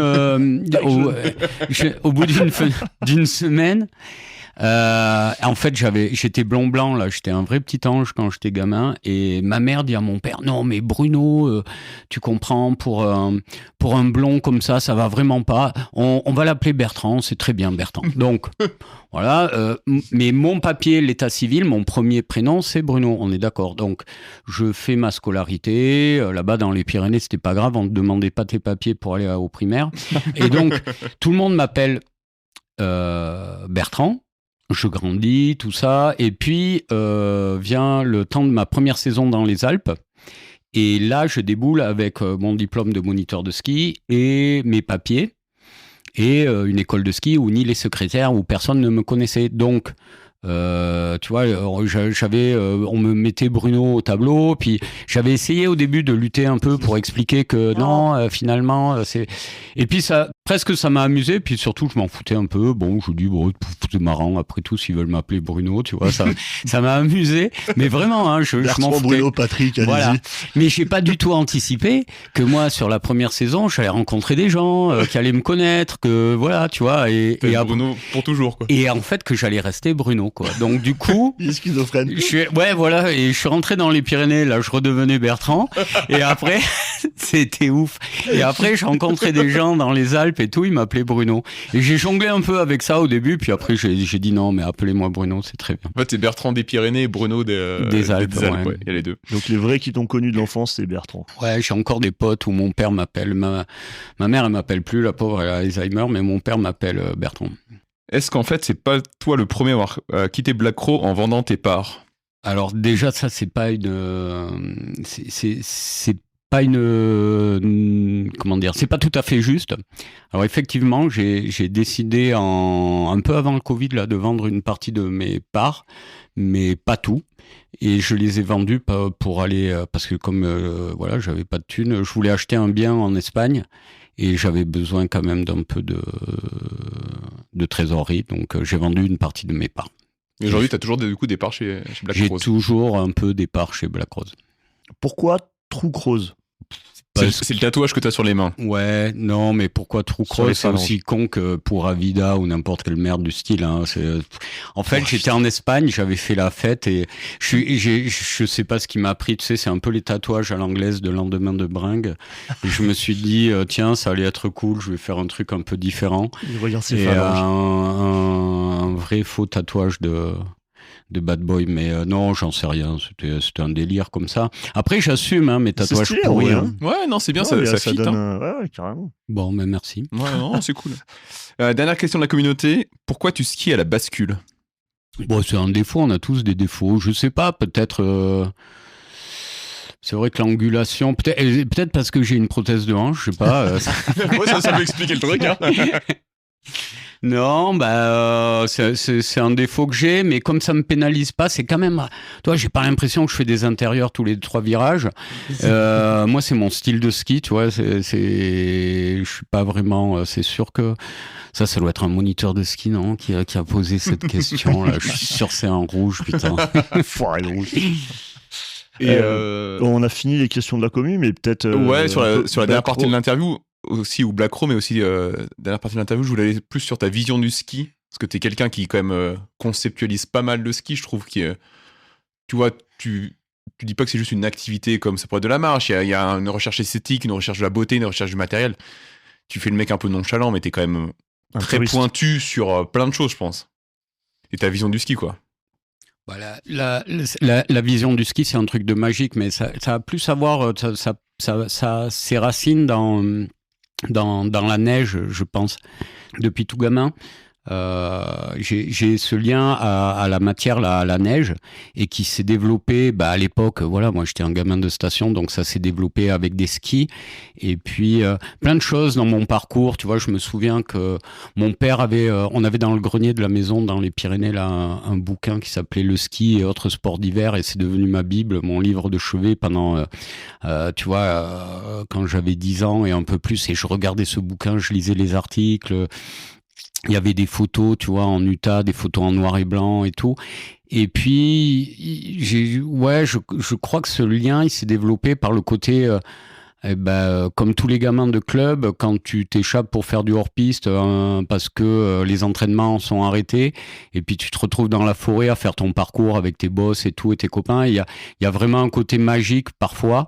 d'une semaine, en fait, j'étais blond-blanc, là, j'étais un vrai petit ange quand j'étais gamin, et ma mère dit à mon père, non, mais Bruno, tu comprends, pour un blond comme ça va vraiment pas, on va l'appeler Bertrand, c'est très bien Bertrand. Donc, voilà, mais mon papier, l'état civil, mon premier prénom, c'est Bruno, on est d'accord. Donc, je fais ma scolarité, là-bas dans les Pyrénées, c'était pas grave, on ne demandait pas tes papiers pour aller au primaire, et donc, tout le monde m'appelle Bertrand. Je grandis, tout ça, et puis vient le temps de ma première saison dans les Alpes, et là je déboule avec mon diplôme de moniteur de ski et mes papiers, et une école de ski où ni les secrétaires, où personne ne me connaissait, donc tu vois, on me mettait Bruno au tableau, puis j'avais essayé au début de lutter un peu pour expliquer que non, finalement, c'est... Et puis ça m'a amusé, puis surtout je m'en foutais un peu. Bon, je dis, c'est marrant, après tout, s'ils veulent m'appeler Bruno, tu vois, ça m'a amusé, mais vraiment, je m'en foutais. Bruno, Patrick, allez-y. Voilà. Mais j'ai pas du tout anticipé que moi, sur la première saison, j'allais rencontrer des gens qui allaient me connaître, que voilà, tu vois, et Bruno pour toujours, quoi. Et en fait, que j'allais rester Bruno, quoi. Donc du coup, il est schizophrène. Ouais, voilà, et je suis rentré dans les Pyrénées, là, je redevenais Bertrand, et après, c'était ouf. Et après, je rencontrais des gens dans les Alpes et tout, ils m'appelaient Bruno. Et j'ai jonglé un peu avec ça au début, puis après, j'ai dit non, mais appelez-moi Bruno, c'est très bien. En fait, t'es Bertrand des Pyrénées et Bruno des Alpes. Ouais. Il y a les deux. Donc les vrais qui t'ont connu de l'enfance, c'est Bertrand. Ouais, j'ai encore des potes où mon père m'appelle. Ma mère, elle m'appelle plus, la pauvre, elle a Alzheimer, mais mon père m'appelle Bertrand. Est-ce qu'en fait, c'est pas toi le premier à avoir quitté Black Crow en vendant tes parts ? Alors déjà, ça, c'est pas c'est pas comment dire, c'est pas tout à fait juste. Alors effectivement, j'ai décidé un peu avant le Covid là de vendre une partie de mes parts, mais pas tout. Et je les ai vendus pour aller parce que comme voilà, j'avais pas de thunes, je voulais acheter un bien en Espagne et j'avais besoin quand même d'un peu de trésorerie, donc j'ai vendu une partie de mes parts. Et aujourd'hui, tu as toujours du coup des parts chez Black J'ai Rose. toujours un peu des parts chez Black Rose. Pourquoi True Croze? C'est le tatouage que tu as sur les mains. Ouais, non, mais pourquoi True Sur les Cross, c'est phalanges. aussi con que pour Avida ou n'importe quelle merde du style. Hein. En fait, j'étais en Espagne, j'avais fait la fête et je sais pas ce qui m'a pris. Tu sais, c'est un peu les tatouages à l'anglaise de lendemain de bringue. Et je me suis dit, tiens, ça allait être cool, je vais faire un truc un peu différent. Regarde ces Et phalanges. un vrai faux tatouage de bad boy, mais non, j'en sais rien, c'était un délire comme ça. Après, j'assume mes C'est tatouages stylé, pourris. oui, Hein. Ouais, non, c'est bien, Ouais, ça fit. donne, Hein. ouais, carrément. Bon, mais merci. Ouais, non, c'est cool. Dernière question de la communauté. Pourquoi tu skis à la bascule? Bon, c'est un défaut, on a tous des défauts. Je sais pas, peut-être. C'est vrai que l'angulation, peut-être parce que j'ai une prothèse de hanche, je sais pas. Ouais, ça peut expliquer le truc. Hein. Non, c'est un défaut que j'ai, mais comme ça me pénalise pas, c'est quand même. Toi, j'ai pas l'impression que je fais des intérieurs tous les 3 virages. Moi, c'est mon style de ski, tu vois. Je suis pas vraiment. C'est sûr que ça doit être un moniteur de ski, non, qui a posé cette question. Là, je suis sûr que c'est un rouge, putain. Foiré de rouge. Et On a fini les questions de la commune, mais peut-être. ouais, sur la dernière Black partie de Rose. l'interview, aussi, ou Black Crow, mais aussi dernière partie de l'interview, je voulais aller plus sur ta vision du ski. Parce que t'es quelqu'un qui, quand même, conceptualise pas mal le ski. Je trouve que, tu vois, tu dis pas que c'est juste une activité comme ça pourrait être de la marche. Il y a une recherche esthétique, une recherche de la beauté, une recherche du matériel. Tu fais le mec un peu nonchalant, mais t'es quand même Un très touriste. pointu sur plein de choses, je pense. Et ta vision du ski, quoi. Voilà, la vision du ski, c'est un truc de magique, mais ça a plus à voir, ça ses racines dans la neige, je pense. Depuis tout gamin, j'ai ce lien à la matière, à la neige, et qui s'est développé à l'époque. Voilà, moi j'étais un gamin de station, donc ça s'est développé avec des skis. Et puis plein de choses dans mon parcours. Tu vois, je me souviens que mon père on avait dans le grenier de la maison, dans les Pyrénées, là, un bouquin qui s'appelait Le ski et autres sports d'hiver, et c'est devenu ma Bible, mon livre de chevet pendant, tu vois, quand j'avais 10 ans et un peu plus, et je regardais ce bouquin, je lisais les articles. Il y avait des photos, tu vois, en Utah, des photos en noir et blanc et tout. Et puis, je crois que ce lien, il s'est développé par le côté, comme tous les gamins de club, quand tu t'échappes pour faire du hors-piste parce que les entraînements sont arrêtés, et puis tu te retrouves dans la forêt à faire ton parcours avec tes boss et tout, et tes copains. Il y a vraiment un côté magique parfois.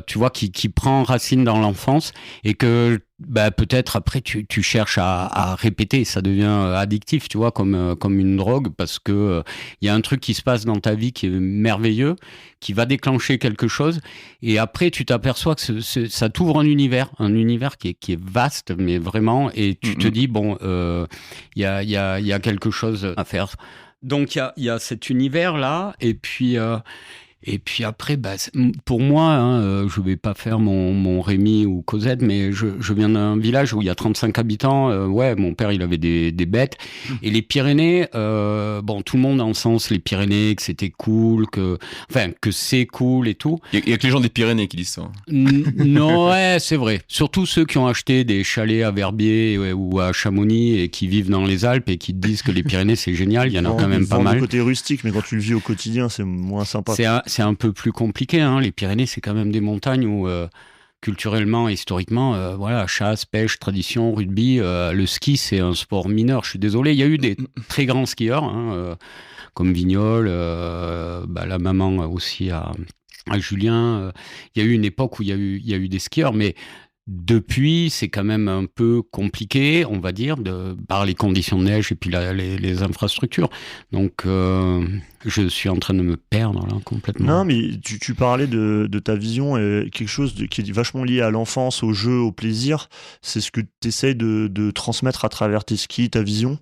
Tu vois, qui prend racine dans l'enfance, et que peut-être après tu cherches à répéter, ça devient addictif, tu vois, comme une drogue, parce que il y a un truc qui se passe dans ta vie qui est merveilleux, qui va déclencher quelque chose, et après tu t'aperçois que ça t'ouvre un univers qui est vaste, mais vraiment, et tu te dis bon, il y a quelque chose à faire. Donc il y a cet univers là, et puis après, pour moi, je vais pas faire mon Rémi ou Cosette, mais je viens d'un village où il y a 35 habitants. Mon père, il avait des bêtes. Et les Pyrénées, tout le monde encense les Pyrénées, que c'était cool, que c'est cool et tout. Il y a que les gens des Pyrénées qui disent ça. Non, ouais, c'est vrai. Surtout ceux qui ont acheté des chalets à Verbier ou à Chamonix et qui vivent dans les Alpes et qui te disent que les Pyrénées, c'est génial. Il y en a quand même pas mal. Le côté rustique, mais quand tu le vis au quotidien, c'est moins sympa. C'est un peu plus compliqué, hein. Les Pyrénées, c'est quand même des montagnes où, culturellement, historiquement, chasse, pêche, tradition, rugby, le ski, c'est un sport mineur. Je suis désolé, il y a eu des très grands skieurs, comme Vignol, la maman aussi à Julien. Il y a eu une époque où il y a eu des skieurs, mais depuis, c'est quand même un peu compliqué, on va dire, par les conditions de neige et puis les infrastructures. Donc, je suis en train de me perdre là complètement. Non, mais tu parlais de ta vision, quelque chose qui est vachement lié à l'enfance, au jeu, au plaisir. C'est ce que tu essayes de transmettre à travers tes skis, ta vision.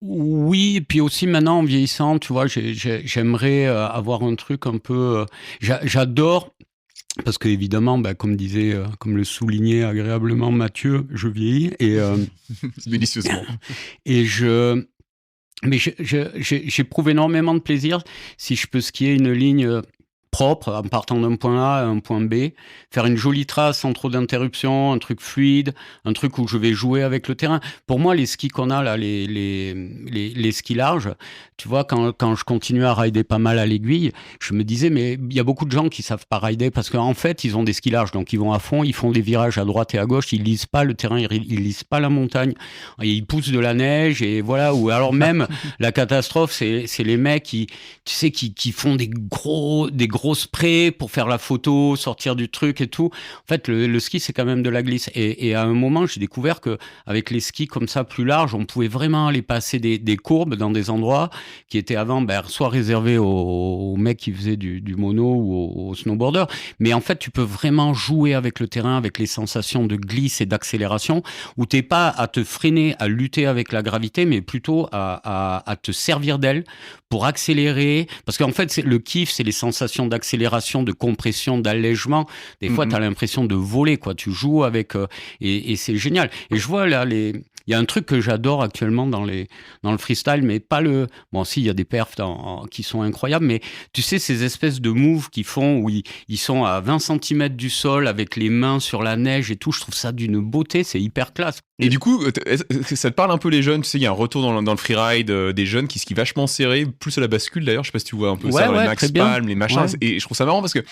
Oui, et puis aussi maintenant en vieillissant, tu vois, j'aimerais avoir un truc un peu. J'adore. Parce que évidemment, comme comme le soulignait agréablement Mathieu, je vieillis et Délicieusement. et j'éprouve énormément de plaisir si je peux skier une ligne propre en partant d'un point A à un point B, faire une jolie trace sans trop d'interruptions, un truc fluide, un truc où je vais jouer avec le terrain. Pour moi, les skis qu'on a là, les skis larges, tu vois, quand je continue à rider pas mal à l'aiguille, je me disais, mais il y a beaucoup de gens qui savent pas rider parce qu'en fait, ils ont des skis larges, donc ils vont à fond, ils font des virages à droite et à gauche, ils lisent pas le terrain, ils lisent pas la montagne, et ils poussent de la neige et voilà. Ou alors même la catastrophe, c'est les mecs qui font des gros sprays pour faire la photo, sortir du truc et tout. En fait, le ski, c'est quand même de la glisse. Et à un moment, j'ai découvert que avec les skis comme ça plus larges, on pouvait vraiment aller passer des courbes dans des endroits qui étaient avant soit réservés aux mecs qui faisaient du mono ou aux snowboarders. Mais en fait, tu peux vraiment jouer avec le terrain, avec les sensations de glisse et d'accélération, où t'es pas à te freiner, à lutter avec la gravité, mais plutôt à te servir d'elle pour accélérer. Parce qu'en fait, le kiff, c'est les sensations d'accélération, de compression, d'allègement. Des fois, tu as l'impression de voler, quoi. Tu joues avec... et c'est génial. Et je vois là, il y a un truc que j'adore actuellement dans le freestyle, mais pas le... Bon, si, il y a des perfs qui sont incroyables, mais tu sais, ces espèces de moves qu'ils font où ils sont à 20 cm du sol avec les mains sur la neige et tout, je trouve ça d'une beauté, c'est hyper classe. Et du coup, ça te parle un peu les jeunes, tu sais, il y a un retour dans le freeride des jeunes qui skient vachement serré, plus à la bascule d'ailleurs, je sais pas si tu vois un peu ça, les Max Palm, les machins, et je trouve ça marrant parce que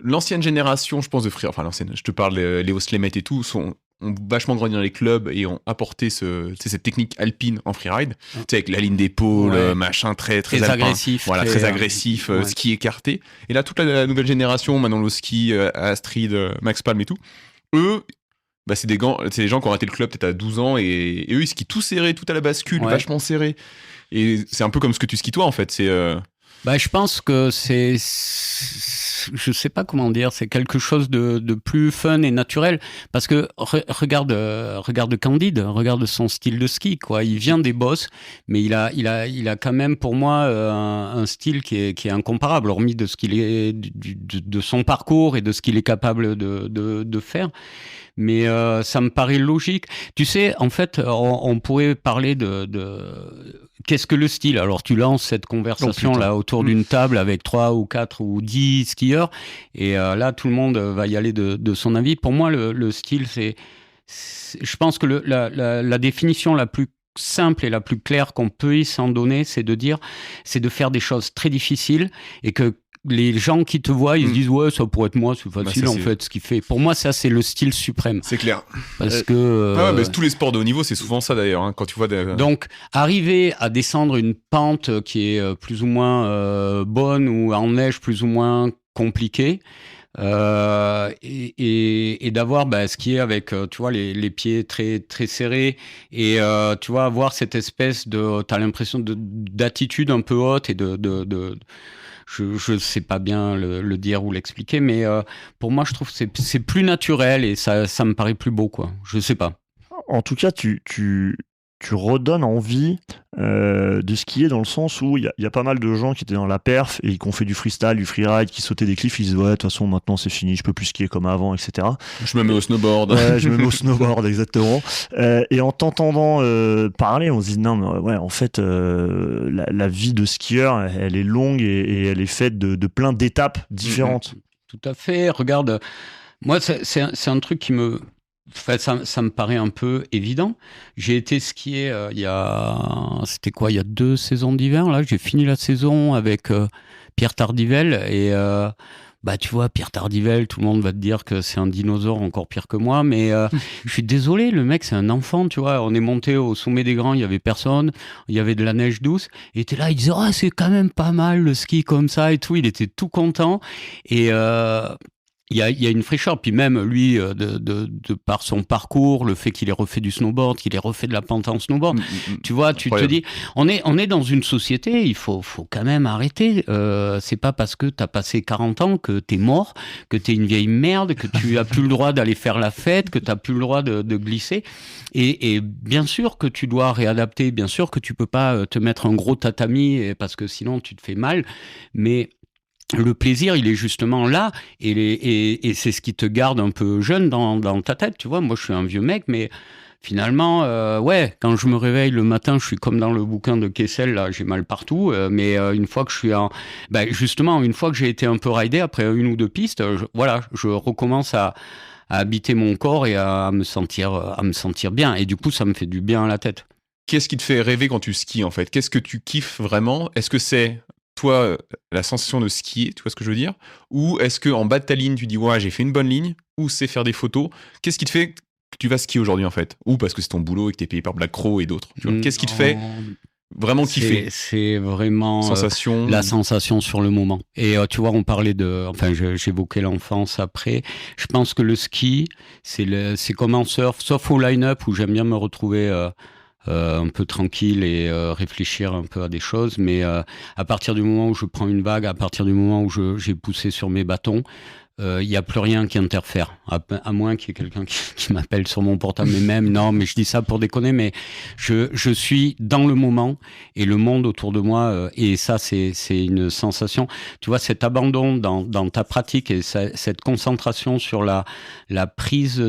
l'ancienne génération, je pense, de freeride, enfin l'ancienne, je te parle, Léo Slemet et tout, ont vachement grandi dans les clubs et ont apporté cette technique alpine en freeride, tu sais, avec la ligne d'épaule, machin très alpin, agressif, voilà, très agressif, ski écarté. Et là, toute la nouvelle génération, maintenant le ski, Astrid, Max Palm et tout, eux, c'est des gens qui ont arrêté le club peut-être à 12 ans et eux, ils skient tout serré, tout à la bascule, vachement serré. Et c'est un peu comme ce que tu skis toi, en fait. Je pense que je sais pas comment dire, c'est quelque chose de plus fun et naturel. Parce que regarde Candide, regarde son style de ski, quoi. Il vient des bosses, mais il a quand même pour moi un style qui est incomparable, hormis de ce qu'il est, de son parcours et de ce qu'il est capable de faire. Mais ça me paraît logique. Tu sais, en fait, on pourrait parler de qu'est-ce que le style. Alors, tu lances cette conversation là autour d'une table avec 3 ou 4 ou 10 skieurs, et là, tout le monde va y aller de son avis. Pour moi, le style, je pense que la définition la plus simple et la plus claire qu'on peut s'en donner, c'est de faire des choses très difficiles et que les gens qui te voient, ils se disent ouais, ça pourrait être moi, c'est facile en fait ce qu'il fait. Pour moi, ça c'est le style suprême. C'est clair. Parce que tous les sports de haut niveau, c'est souvent ça d'ailleurs. Quand tu vois donc arriver à descendre une pente qui est plus ou moins bonne ou en neige plus ou moins compliquée. Et d'avoir skier avec tu vois les pieds très très serrés et tu vois avoir cette espèce t'as l'impression d'attitude un peu haute et je sais pas bien le dire ou l'expliquer, mais pour moi je trouve que c'est plus naturel et ça me paraît plus beau, quoi. Je sais pas. En tout cas, tu redonnes envie de skier, dans le sens où il y a pas mal de gens qui étaient dans la perf et qui ont fait du freestyle, du freeride, qui sautaient des cliffs, ils disent ouais, de toute façon maintenant c'est fini, je peux plus skier comme avant, etc. Je me mets au snowboard. Ouais, je me mets au snowboard, exactement. Et en t'entendant parler, on se dit non, mais ouais, en fait la vie de skieur, elle est longue et elle est faite de plein d'étapes différentes. Tout à fait. Regarde, moi c'est un truc qui me... Enfin, ça me paraît un peu évident. J'ai été skier il y a 2 saisons d'hiver. Là, j'ai fini la saison avec Pierre Tardivelle et tu vois, Pierre Tardivelle, tout le monde va te dire que c'est un dinosaure encore pire que moi, mais je suis désolé, le mec c'est un enfant, tu vois. On est monté au sommet des Grands, il y avait personne, il y avait de la neige douce, et il était là, il disait c'est quand même pas mal le ski comme ça et tout. Il était tout content et il y a une fraîcheur. Puis même lui, de par son parcours, le fait qu'il ait refait du snowboard, qu'il ait refait de la pente en snowboard, tu vois, tu te dis, on est dans une société, il faut quand même arrêter. C'est pas parce que t'as passé 40 ans que t'es mort, que t'es une vieille merde, que tu as plus le droit d'aller faire la fête, que t'as plus le droit de glisser. Et bien sûr que tu dois réadapter, bien sûr que tu peux pas te mettre un gros tatami parce que sinon tu te fais mal, mais le plaisir, il est justement là, et c'est ce qui te garde un peu jeune dans ta tête, tu vois. Moi, je suis un vieux mec, mais finalement, quand je me réveille le matin, je suis comme dans le bouquin de Kessel, là, j'ai mal partout, mais une fois que je suis justement, une fois que j'ai été un peu ridé, après une ou deux pistes, je recommence à habiter mon corps et à me sentir bien, et du coup, ça me fait du bien à la tête. Qu'est-ce qui te fait rêver quand tu skis, en fait? Qu'est-ce que tu kiffes vraiment? Est-ce que c'est toi, la sensation de skier, tu vois ce que je veux dire? Ou est-ce qu'en bas de ta ligne, tu dis, ouais, j'ai fait une bonne ligne, ou c'est faire des photos? Qu'est-ce qui te fait que tu vas skier aujourd'hui, en fait? Ou parce que c'est ton boulot et que t'es payé par Black Crow et d'autres, tu vois? Qu'est-ce qui te fait vraiment kiffer? C'est vraiment la sensation sur le moment. Et tu vois, on parlait j'évoquais l'enfance après. Je pense que le ski, c'est comme en surf, sauf au line-up où j'aime bien me retrouver un peu tranquille et réfléchir un peu à des choses, mais à partir du moment où je prends une vague, à partir du moment où j'ai poussé sur mes bâtons, il n'y a plus rien qui interfère, à moins qu'il y ait quelqu'un qui m'appelle sur mon portable, mais je dis ça pour déconner, mais je suis dans le moment et le monde autour de moi, et ça c'est une sensation, tu vois, cet abandon dans ta pratique et cette concentration sur la prise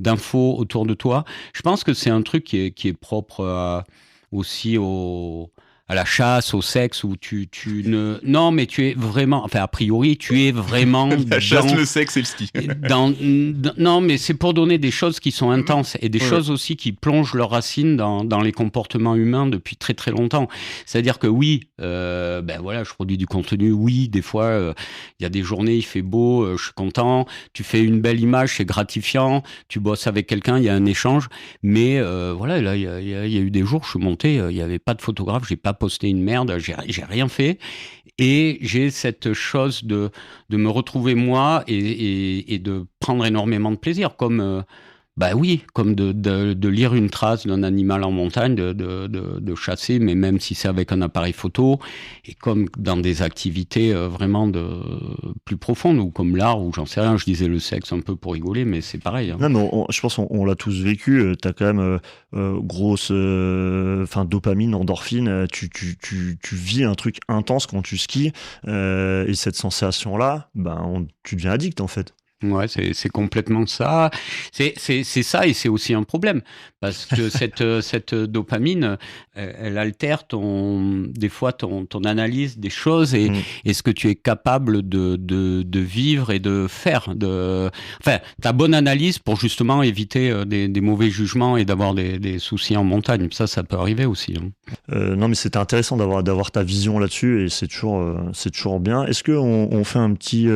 d'infos autour de toi. Je pense que c'est un truc qui est propre aussi à la chasse, au sexe, où non, mais tu es vraiment, a priori, tu es vraiment la chasse, le sexe et le ski. Non, mais c'est pour donner des choses qui sont intenses et des choses aussi qui plongent leurs racines dans les comportements humains depuis très très longtemps. C'est-à-dire que oui, je produis du contenu, oui, des fois, il y a des journées, il fait beau, je suis content, tu fais une belle image, c'est gratifiant, tu bosses avec quelqu'un, il y a un échange, mais là, il y a eu des jours, je suis monté, il n'y avait pas de photographe, j'ai pas posté une merde, j'ai rien fait, et j'ai cette chose de me retrouver moi et de prendre énormément de plaisir, comme comme de lire une trace d'un animal en montagne, de chasser, mais même si c'est avec un appareil photo, et comme dans des activités vraiment plus profondes, ou comme l'art, ou j'en sais rien, je disais le sexe un peu pour rigoler, mais c'est pareil. Hein. Non, mais je pense qu'on l'a tous vécu, t'as quand même grosse dopamine, endorphine, tu vis un truc intense quand tu skis, et cette sensation-là, tu deviens addict en fait. Ouais, c'est complètement ça. C'est ça, et c'est aussi un problème parce que cette dopamine, elle altère des fois ton analyse des choses et ce que tu es capable de vivre et de faire. Ta bonne analyse pour justement éviter des mauvais jugements et d'avoir des soucis en montagne. Ça peut arriver aussi. Hein. Non, mais c'était intéressant d'avoir ta vision là-dessus, et c'est toujours bien. Est-ce qu'on fait un petit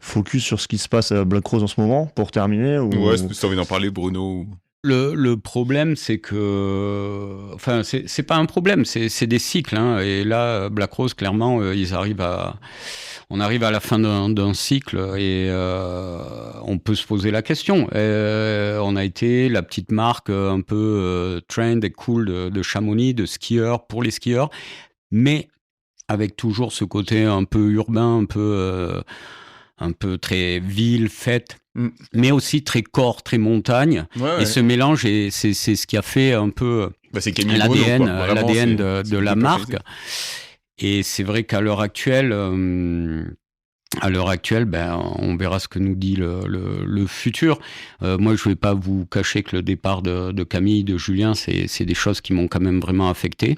focus sur ce qui se passe à Black Rose en ce moment pour terminer, ou... Ouais, si tu as envie d'en parler, Bruno. Le problème, c'est que... c'est pas un problème, c'est des cycles. Hein, et là, Black Rose, clairement, on arrive à la fin d'un cycle et on peut se poser la question. On a été la petite marque un peu trend et cool de Chamonix, de skieurs, pour les skieurs, mais avec toujours ce côté un peu urbain, un peu très ville, fête, mais aussi très corps, très montagne. Ouais. Et ce mélange, c'est ce qui a fait un peu l'ADN de la marque. Et c'est vrai qu'à l'heure actuelle, on verra ce que nous dit le futur. Moi, je ne vais pas vous cacher que le départ de Camille, de Julien, c'est des choses qui m'ont quand même vraiment affecté.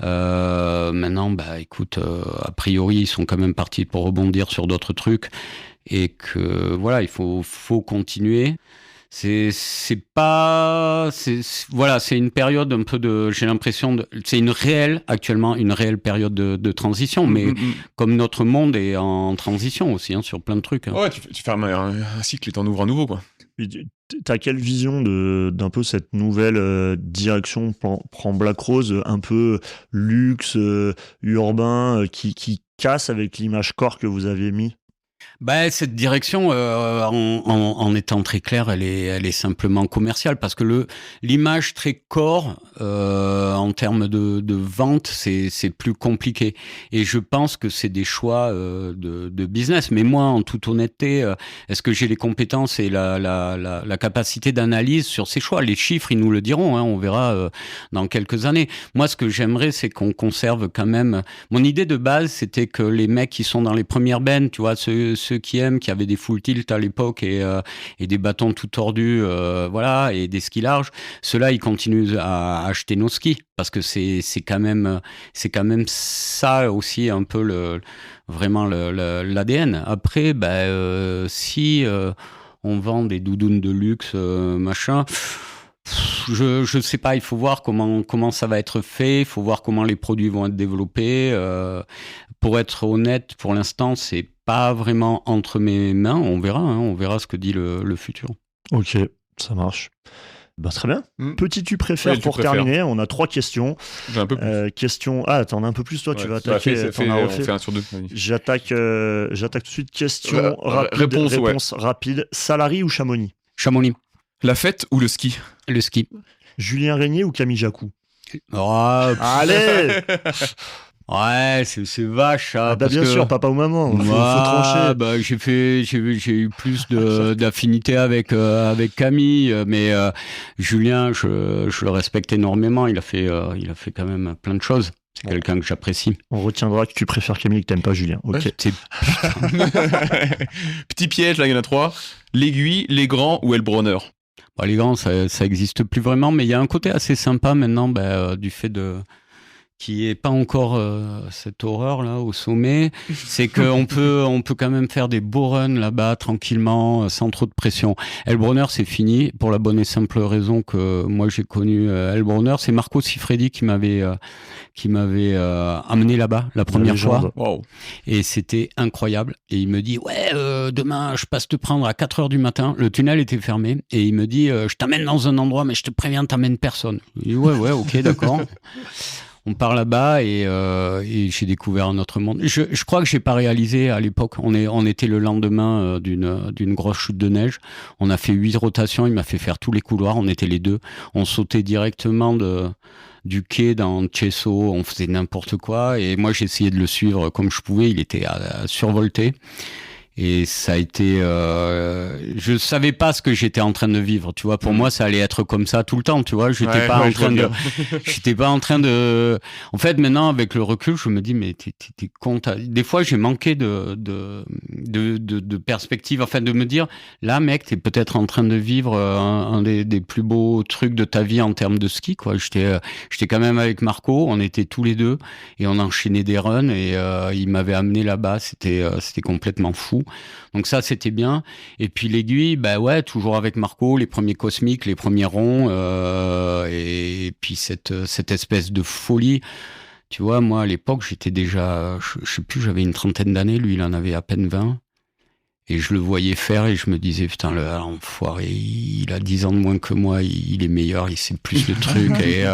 Maintenant, écoute, a priori, ils sont quand même partis pour rebondir sur d'autres trucs, et que voilà, il faut continuer. C'est une période un peu j'ai l'impression c'est actuellement une réelle période de transition, mais comme notre monde est en transition aussi, hein, sur plein de trucs. Hein. Ouais, tu fermes un cycle et t'en ouvres un nouveau, quoi. T'as quelle vision d'un peu cette nouvelle direction prend Black Rose, un peu luxe, urbain, qui casse avec l'image corps que vous avez mis? Cette direction, en étant très claire, elle est simplement commerciale parce que l'image très corps, en termes de vente, c'est plus compliqué. Et je pense que c'est des choix de business. Mais moi, en toute honnêteté, est-ce que j'ai les compétences et la capacité d'analyse sur ces choix? Les chiffres, ils nous le diront. On verra dans quelques années. Moi, ce que j'aimerais, c'est qu'on conserve quand même. Mon idée de base, c'était que les mecs qui sont dans les premières bennes, tu vois, ceux qui aiment, qui avaient des full tilt à l'époque et des bâtons tout tordus, voilà, et des skis larges, ceux-là, ils continuent à acheter nos skis parce que c'est quand même ça aussi un peu vraiment l'ADN. Après, si on vend des doudounes de luxe, machin. Je sais pas, il faut voir comment ça va être fait, il faut voir comment les produits vont être développés. Pour être honnête, pour l'instant, c'est pas vraiment entre mes mains. On verra ce que dit le futur. Ok, ça marche. Très bien. Petit tu préfères Oui, pour terminer. On a 3 questions. J'ai un peu plus. T'en as un peu plus, toi, tu vas Bah, attaquer. on fait 1 sur 2. J'attaque tout de suite. Question rapide. Réponse rapide. Salary ou Chamonix? Chamonix. La fête ou le ski? Le ski. Julien Régnier ou Camille Jacou? Allez. Ouais, c'est vache, ça. Bien sûr, papa ou maman. Faut trancher. J'ai eu plus d'affinité avec Camille, mais Julien, je le respecte énormément. Il a fait quand même plein de choses. C'est quelqu'un que j'apprécie. On retiendra que tu préfères Camille et que t'aimes pas Julien. Ok. Petit piège, là, il y en a 3. L'aiguille, les grands ou Elbronner? Les grands, ça existe plus vraiment, mais il y a un côté assez sympa maintenant, du fait qui est pas encore cette horreur là au sommet, c'est qu'on peut quand même faire des beaux runs là-bas tranquillement, sans trop de pression. Elbronner, c'est fini pour la bonne et simple raison que moi j'ai connu Elbronner, c'est Marco Siffredi qui m'avait amené là-bas la première fois. Wow. Et c'était incroyable. Et il me dit demain je passe te prendre à 4h du matin. Le tunnel était fermé et il me dit je t'amène dans un endroit mais je te préviens, t'amènes personne. Je dis ouais ok d'accord. On part là-bas et j'ai découvert un autre monde. Je crois que j'ai pas réalisé à l'époque. On était le lendemain d'une grosse chute de neige. On a fait 8 rotations. Il m'a fait faire tous les couloirs. On était les deux. On sautait directement du quai dans Chesso. On faisait n'importe quoi. Et moi, j'essayais de le suivre comme je pouvais. Il était survolté. Et ça a été, je savais pas ce que j'étais en train de vivre, tu vois. Pour moi, ça allait être comme ça tout le temps, tu vois. J'étais pas en train de. En fait, maintenant, avec le recul, je me dis, mais t'es con. Des fois, j'ai manqué de perspective, enfin, de me dire, là, mec, t'es peut-être en train de vivre un des plus beaux trucs de ta vie en termes de ski, quoi. J'étais quand même avec Marco, on était tous les deux et on enchaînait des runs et il m'avait amené là-bas. C'était complètement fou. Donc ça, c'était bien. Et puis l'aiguille, toujours avec Marco, les premiers cosmiques, les premiers ronds, et puis cette espèce de folie. Tu vois, moi, à l'époque, j'étais déjà, je sais plus, j'avais une trentaine d'années, lui, il en avait à peine 20. Et je le voyais faire et je me disais, putain, l'enfoiré, il a 10 ans de moins que moi, il est meilleur, il sait plus de trucs. Et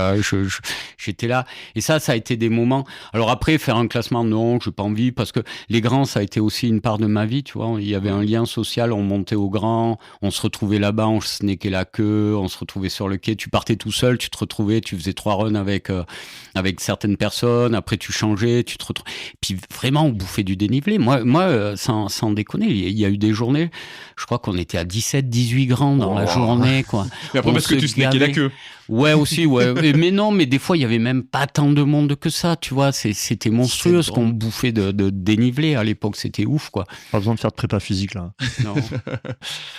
j'étais là. Et ça a été des moments. Alors après, faire un classement, non, j'ai pas envie, parce que les grands, ça a été aussi une part de ma vie, tu vois. Il y avait un lien social, on montait aux grands, on se retrouvait là-bas, on snackait la queue, on se retrouvait sur le quai, tu partais tout seul, tu te retrouvais, tu faisais 3 runs avec certaines personnes, après tu changeais, tu te retrouvais. Puis vraiment, on bouffait du dénivelé. Moi, sans déconner, il y a eu des journées, je crois qu'on était à 17, 18 grands dans la journée, quoi. Mais après, parce que tu snackais la queue. Ouais, aussi, ouais. Mais non, mais des fois, il y avait même pas tant de monde que ça, tu vois. C'était monstrueux ce qu'on bouffait de dénivelé à l'époque. C'était ouf, quoi. Pas besoin de faire de prépa physique, là. Non.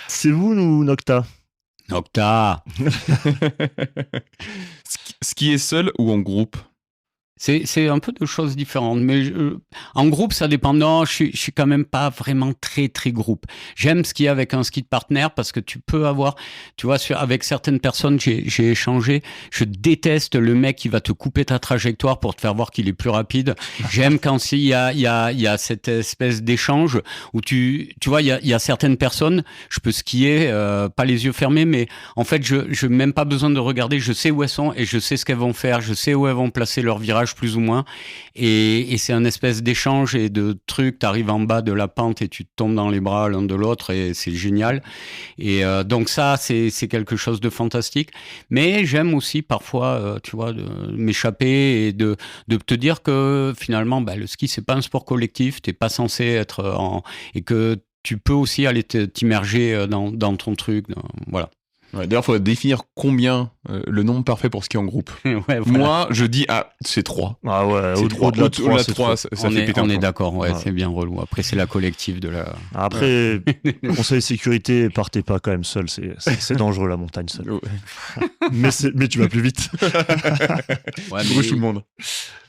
C'est vous ou Nocta? Nocta. Skier seul ou en groupe? C'est un peu de choses différentes, mais en groupe, ça dépend. Non, je suis quand même pas vraiment très, très groupe. J'aime skier avec un ski de partenaire parce que tu peux avoir, tu vois, avec certaines personnes, j'ai échangé. Je déteste le mec qui va te couper ta trajectoire pour te faire voir qu'il est plus rapide. J'aime quand il y a cette espèce d'échange où tu vois, il y a certaines personnes, je peux skier, pas les yeux fermés, mais en fait, je même pas besoin de regarder. Je sais où elles sont et je sais ce qu'elles vont faire. Je sais où elles vont placer leur virage virages plus ou moins. Et c'est un espèce d'échange et de truc. Tu arrives en bas de la pente et tu te tombes dans les bras l'un de l'autre et c'est génial. Et donc ça, c'est quelque chose de fantastique. Mais j'aime aussi parfois, tu vois, de m'échapper et de te dire que finalement, le ski, c'est pas un sport collectif. T'es pas censé être et que tu peux aussi aller t'immerger dans ton truc. Voilà. Ouais, d'ailleurs, il faut définir combien le nombre parfait pour skier en groupe. Ouais, voilà. Moi, je dis, c'est 3. Ah ouais, C'est 3. au-delà de 3, c'est 3, trop. ça fait péter un On est plomb. d'accord, ouais, Ouais. c'est bien relou. Après, c'est la collective de la... Après, conseil de sécurité, partez pas quand même seul, c'est dangereux la montagne seule. Ouais. mais tu vas plus vite. Ouais, Je bouge tout le monde.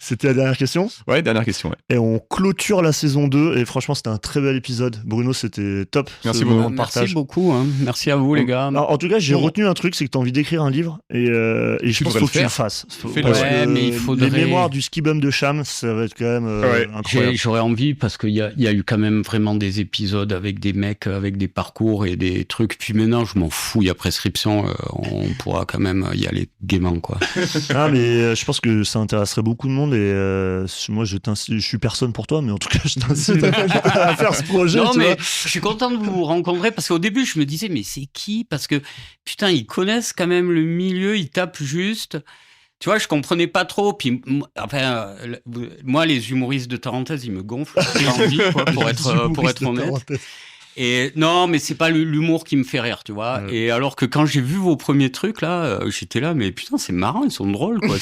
C'était la dernière question. Ouais, dernière question. Ouais. Et on clôture la saison 2. Et franchement, c'était un très bel épisode. Bruno, c'était top. Merci ce beaucoup. moment de Merci partage. beaucoup, hein. Merci à vous les gars. Alors, en tout cas, j'ai Bon. retenu un truc, c'est que tu as envie d'écrire un livre et je pense devrais qu'il faut le que tu le faire. fasses. Fais-le. Parce Ouais, que mais il faudrait- les mémoires du ski bum de Cham, ça va être quand même Ouais. incroyable. J'aurais envie parce qu'il y a eu quand même vraiment des épisodes avec des mecs, avec des parcours et des trucs. Puis maintenant, je m'en fous, il y a prescription, on pourra quand même y aller gaiement, quoi. Ah, mais je pense que ça intéresserait beaucoup de monde et moi, je suis personne pour toi, mais en tout cas, je t'incite à faire ce projet. Non, tu mais vois. je suis content de vous rencontrer parce qu'au début, je me disais, mais c'est qui? Parce que putain, ils connaissent quand même le milieu, ils tapent juste. Tu vois, je comprenais pas trop. Puis, moi, les humoristes de Tarentaise, ils me gonflent. J'ai envie, quoi, pour être honnête. Et non, mais c'est pas l'humour qui me fait rire, tu vois. Ouais. Et alors que quand j'ai vu vos premiers trucs là, j'étais là, mais putain, c'est marrant, ils sont drôles, quoi.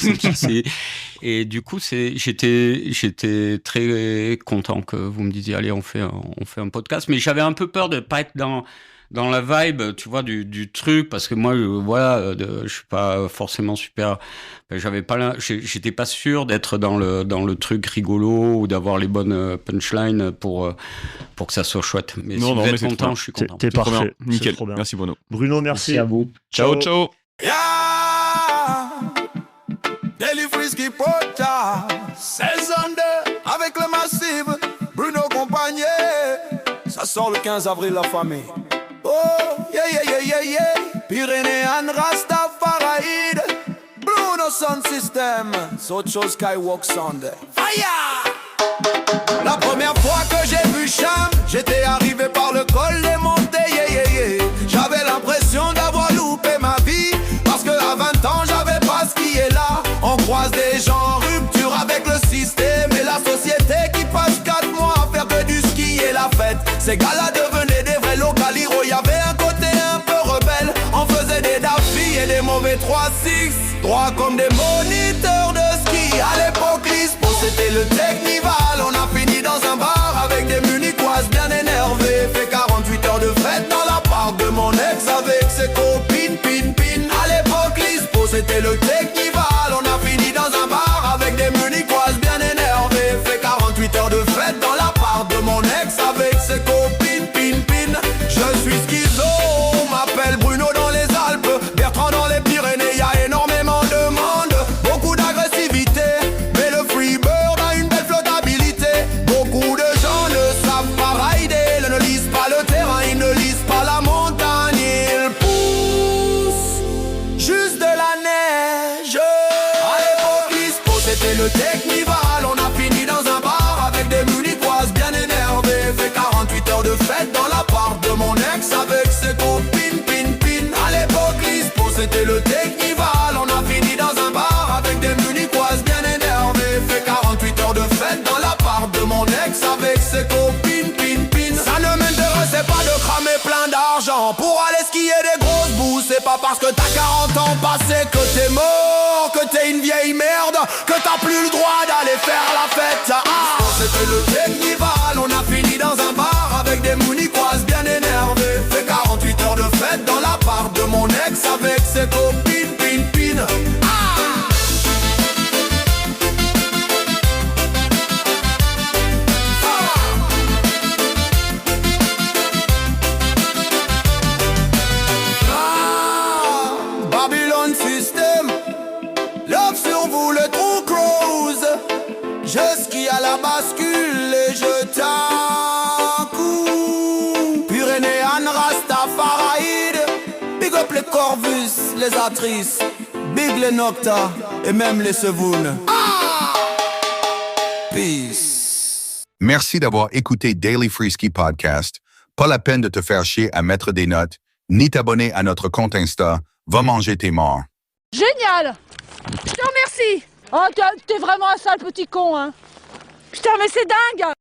Et du coup, j'étais très content que vous me disiez, allez, on fait un podcast. Mais j'avais un peu peur de pas être dans la vibe, tu vois, du truc, parce que moi, je suis pas forcément super. J'étais pas sûr d'être dans le truc rigolo ou d'avoir les bonnes punchlines pour que ça soit chouette. Mais si vous mais êtes c'est trop content, bien. je suis content. T'es C'est trop bien. parfait. Nickel. C'est trop bien. Merci Bruno. Bruno, merci. à vous. Ciao, ciao. Yeah, Daily Frisky Podcast, saison 2, avec le massif, Bruno Compagnie. Ça sort le 15 avril, la famille. Oh, yeah, yeah, yeah, yeah, yeah. Pyrénéen Rastafaraïd, Bruno Sound System, Socho Skywalk Sound. Fire! La première fois que j'ai vu Cham, j'étais arrivé par le col des montées, yeah, yeah, yeah. J'avais l'impression d'avoir loupé ma vie, parce que à 20 ans j'avais pas skié là. On croise des gens en rupture avec le système et la société qui passe 4 mois à faire que du ski et la fête. Ces gars-là devenaient des vrais localiros, y'avait un côté un peu rebelle. On faisait des dafis et des mauvais 3-6, droits comme des moniteurs de ski. À l'époque l'ISPO c'était le Technival. On a fini dans un bar avec des munichoises bien énervées. Fait 48 heures de fête dans l'appart de mon ex avec ses copines, pin. À l'époque l'ISPO c'était le Technival. On a fini dans un bar avec des munichoises bien énervées. Fait 48 heures de fête dans l'appart de mon ex avec ses copines, pin. Je suis schizo, on m'appelle Bruno dans les Alpes, Bertrand dans les Pyrénées, y'a énormément de monde, beaucoup d'agressivité, mais le Freebird a une belle flottabilité. Beaucoup de gens ne savent pas rider, ils ne lisent pas le terrain, ils ne lisent pas la montagne, ils poussent juste de la neige. À l'époque l'ISPO c'était le Technival, on a fini dans un bar avec des munichoises bien énervées. Fait 48 heures de fête dans l'appart de mon ex avec ses copines, pin. À l'époque l'ISPO c'était le Technival, on a fini dans un bar avec des munichoises bien énervées. Fait 48 heures de fête dans l'appart de mon ex avec ses copines, pin. Ça ne m'intéressait pas de cramer plein d'argent pour aller skier des grosses bouses. C'est pas parce que t'as 40 ans passé que t'es mort, que t'es une vieille merde, que t'as plus le droit d'aller faire la fête. C'était le Technival, on a fini dans un bar avec des munichoises bien énervées. Fait 48 heures de fête dans l'appart de mon ex avec ses copines, pin. Babylon System, love sur vous le trou cruise. Je skie à la bascule et je t'accoue. Pyrénéen Rastafaraïd, big up les Corvus, les Atrices, big les Nocta et même les Sevoun. Peace. Merci d'avoir écouté Daily Frisky Podcast. Pas la peine de te faire chier à mettre des notes, ni t'abonner à notre compte Insta. Va manger tes morts. Génial! Je te remercie! Oh, t'es vraiment un sale petit con, hein! Putain, mais c'est dingue!